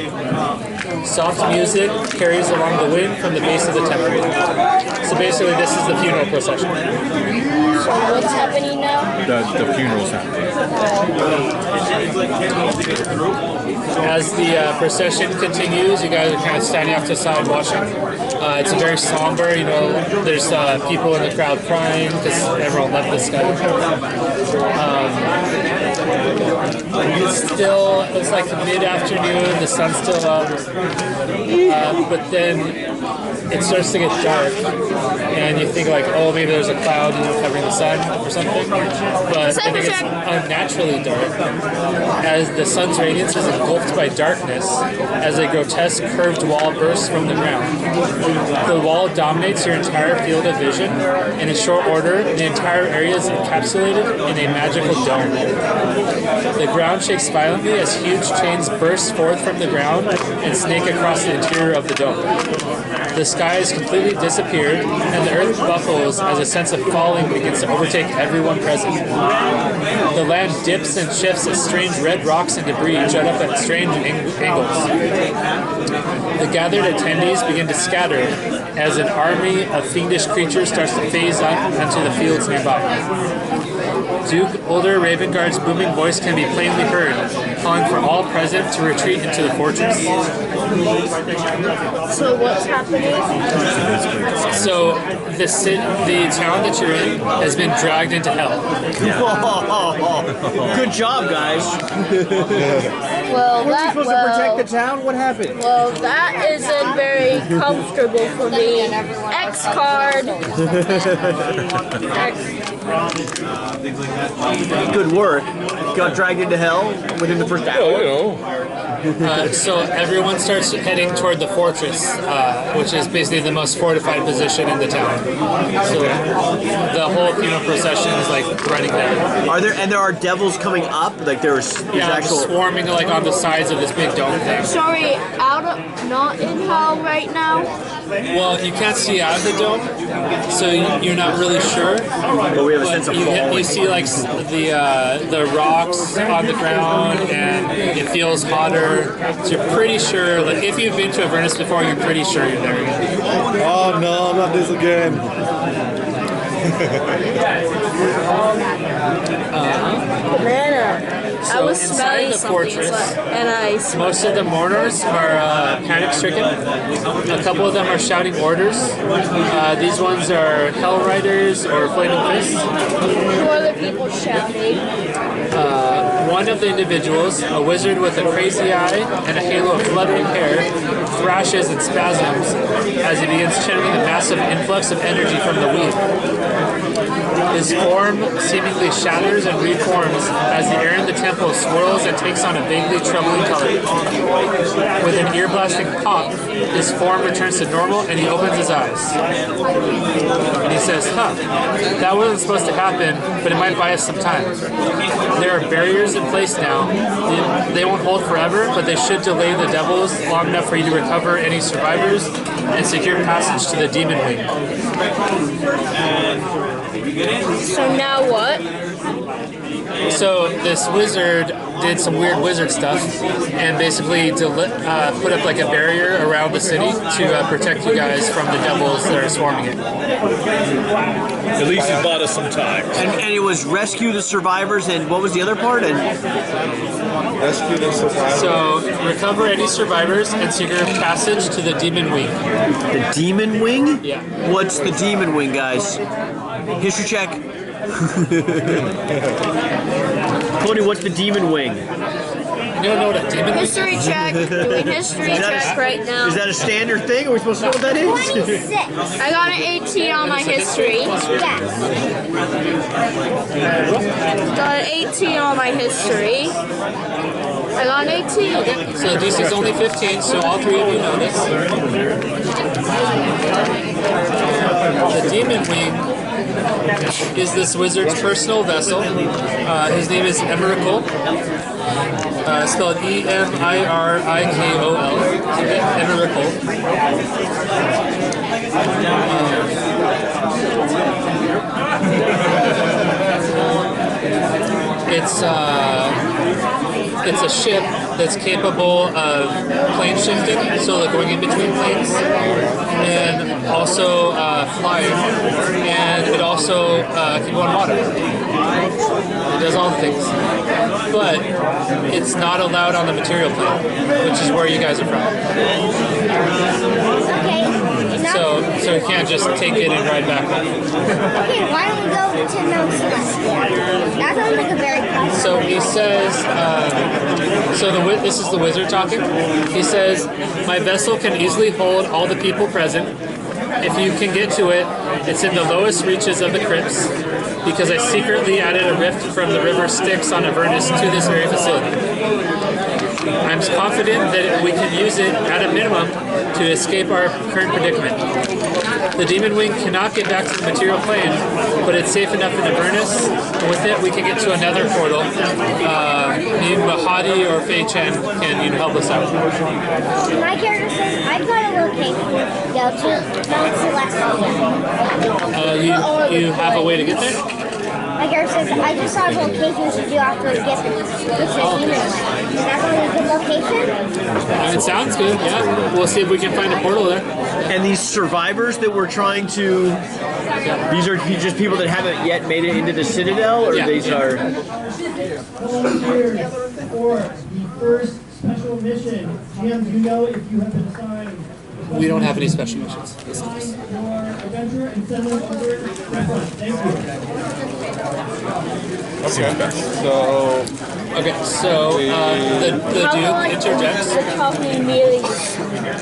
Soft music carries along the wind from the base of the temple. So basically, this is the funeral procession. So what's happening now? The funeral's happening. As the procession continues, you guys are kind of standing off to the side watching. It's a very somber, there's people in the crowd crying because everyone loved this guy. It's like mid-afternoon, the sun's still up, but then it starts to get dark, and you think like, oh, maybe there's a cloud covering the sun or something, but then it gets unnaturally dark as the sun's radiance is engulfed by darkness as a grotesque curved wall bursts from the ground. The wall dominates your entire field of vision. In a short order, the entire area is encapsulated in a magical dome. The ground shakes violently as huge chains burst forth from the ground and snake across the interior of the dome. The sky has completely disappeared, and the earth buckles as a sense of falling begins to overtake everyone present. The land dips and shifts as strange red rocks and debris jut up at strange angles. The gathered attendees begin to scatter as an army of fiendish creatures starts to phase up into the fields nearby. Duke Ulder Ravengard's booming voice can be plainly heard, calling for all present to retreat into the fortress. So what's happening? So the town that you're in has been dragged into hell. Good job, guys. Well, We're supposed to protect the town? What happened? Well, that isn't very comfortable for me. X card. Good work. Got dragged into hell within the first hour. So everyone starts heading toward the fortress, which is basically the most fortified position in the town. So the whole funeral procession is like running there. There are devils coming up? Like there's actual swarming like on the sides of this big dome thing. Sorry, not in hell right now. Well, you can't see out of the dome, so you're not really sure. But we have a sense of falling. You see like the rocks on the ground and and it feels hotter. So you're pretty sure, like if you've been to Avernus before, you're pretty sure you're there again. Oh no, not this again. Banana. I was inside smelling the something fortress, and I smelled most of the mourners are panic-stricken. A couple of them are shouting orders. These ones are Hell Riders or Flaming Fists. two other people shouting. One of the individuals, a wizard with a crazy eye and a halo of fluttering hair, thrashes and spasms as he begins channeling a massive influx of energy from the weed. His form seemingly shatters and reforms as the air in the temple swirls and takes on a vaguely troubling color. With an ear-blasting pop, his form returns to normal and he opens his eyes. And he says, that wasn't supposed to happen, but it might buy us some time. There are barriers in place now. They won't hold forever, but they should delay the devils long enough for you to recover any survivors and secure passage to the demon wing. So now what? So this wizard did some weird wizard stuff and basically put up like a barrier around the city to protect you guys from the devils that are swarming it. At least he bought us some time. And it was rescue the survivors, and what was the other part? And Rescue the survivors. So recover any survivors and secure passage to the demon wing. the demon wing? Yeah. What's the demon wing, guys? History check. Cody, what's the demon wing? You don't know what a demon wing is? History check. Doing history check right now. Is that a standard thing? Are we supposed to know what that is? 26. I got an 18 on my history. Yes. Got an 18 on my history. I got an 18. So the DC is only 15, so all three of you know this. The demon wing is this wizard's personal vessel. His name is Emrakul. Spelled Emirikol. Emrakul. It's a ship that's capable of plane shifting, so like going in between planes, and also flying, and it also can go on water. It does all the things, but it's not allowed on the material plane, which is where you guys are from. Okay. So you can't just take it and ride back home. Okay, why don't we go to Mount Celestia? That sounds like a very cool. So he says, this is the wizard talking. He says, my vessel can easily hold all the people present. If you can get to it, it's in the lowest reaches of the crypts, because I secretly added a rift from the river Styx on Avernus to this very facility. I'm confident that we can use it at a minimum to escape our current predicament. The demon wing cannot get back to the material plane, but it's safe enough in Avernus. With it, we can get to another portal. Maybe Mahadi or Fei Chen can help us out. My character says I've got a location to go to Mount Celestia. You have a way to get there? My character says I just saw a location to do after we get there. It's a demon land. Is that going to be a good location? It sounds good, yeah. We'll see if we can find a portal there. And these survivors that we're trying to... These are just people that haven't yet made it into the Citadel? Or Yeah. these are... For the first special mission, GM, do you know if you have been assigned? We don't have any special missions. Find your adventure and send them over. Thank you. Okay. So The Duke interjects. The talking really.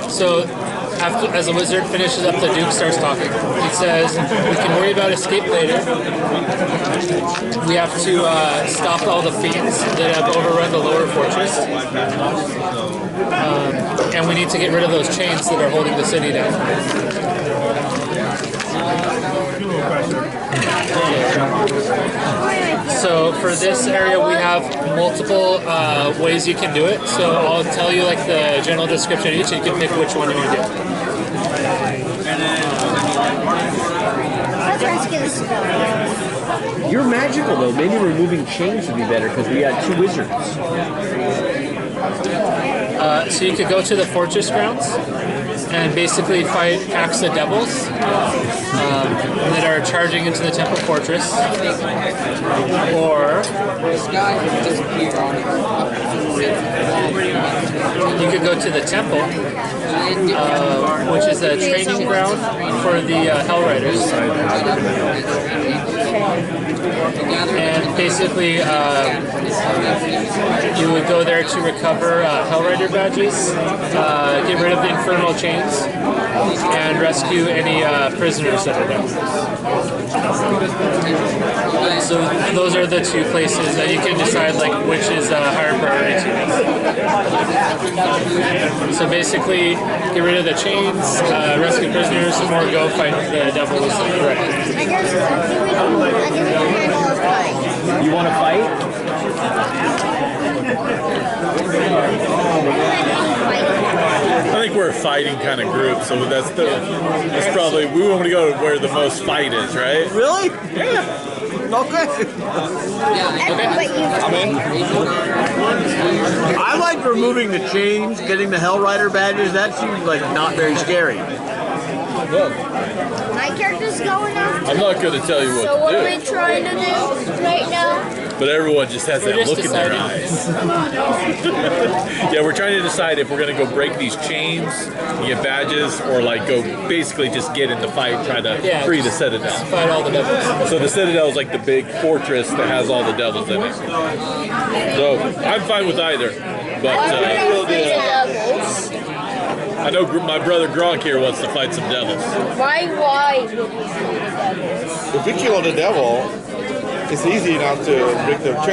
So, as the wizard finishes up, the Duke starts talking. He says, we can worry about escape later. We have to stop all the fiends that have overrun the lower fortress. And we need to get rid of those chains that are holding the city down. So for this area, we have multiple ways you can do it. So I'll tell you like the general description of each, and you can pick which one you want to do. Let's rescue the You're magical though. Maybe removing chains would be better because we got 2 wizards. So you could go to the fortress grounds and basically fight packs of devils that are charging into the temple fortress. Or you could go to the temple, which is a training ground for the Hellriders. And basically, you would go there to recover Hellrider badges, get rid of the infernal chains, and rescue any prisoners that are there. So those are the 2 places that you can decide like which is higher priority to. So basically, get rid of the chains, rescue prisoners, or go fight the devils. Right. I guess a different handle of fight. You want to fight? I think we're a fighting kind of group, so that's probably, we want to go to where the most fight is, right? Really? Yeah. Okay. I like removing the chains, getting the Hellrider badges. That seems like not very scary. My character's going after. I'm not going to tell you So what what are to we trying to do right now? do, but everyone just has that just look in their deciding. eyes. Yeah, we're trying to decide if we're going to go break these chains, and get badges, or like go basically just get in the fight, try to free the Citadel. Fight all the devils. So the Citadel is like the big fortress that has all the devils in it. So I'm fine with either, but Devils. I know my brother Gronk here wants to fight some devils. Why would we do the devils? If you kill the devil, it's easy enough to break the chain.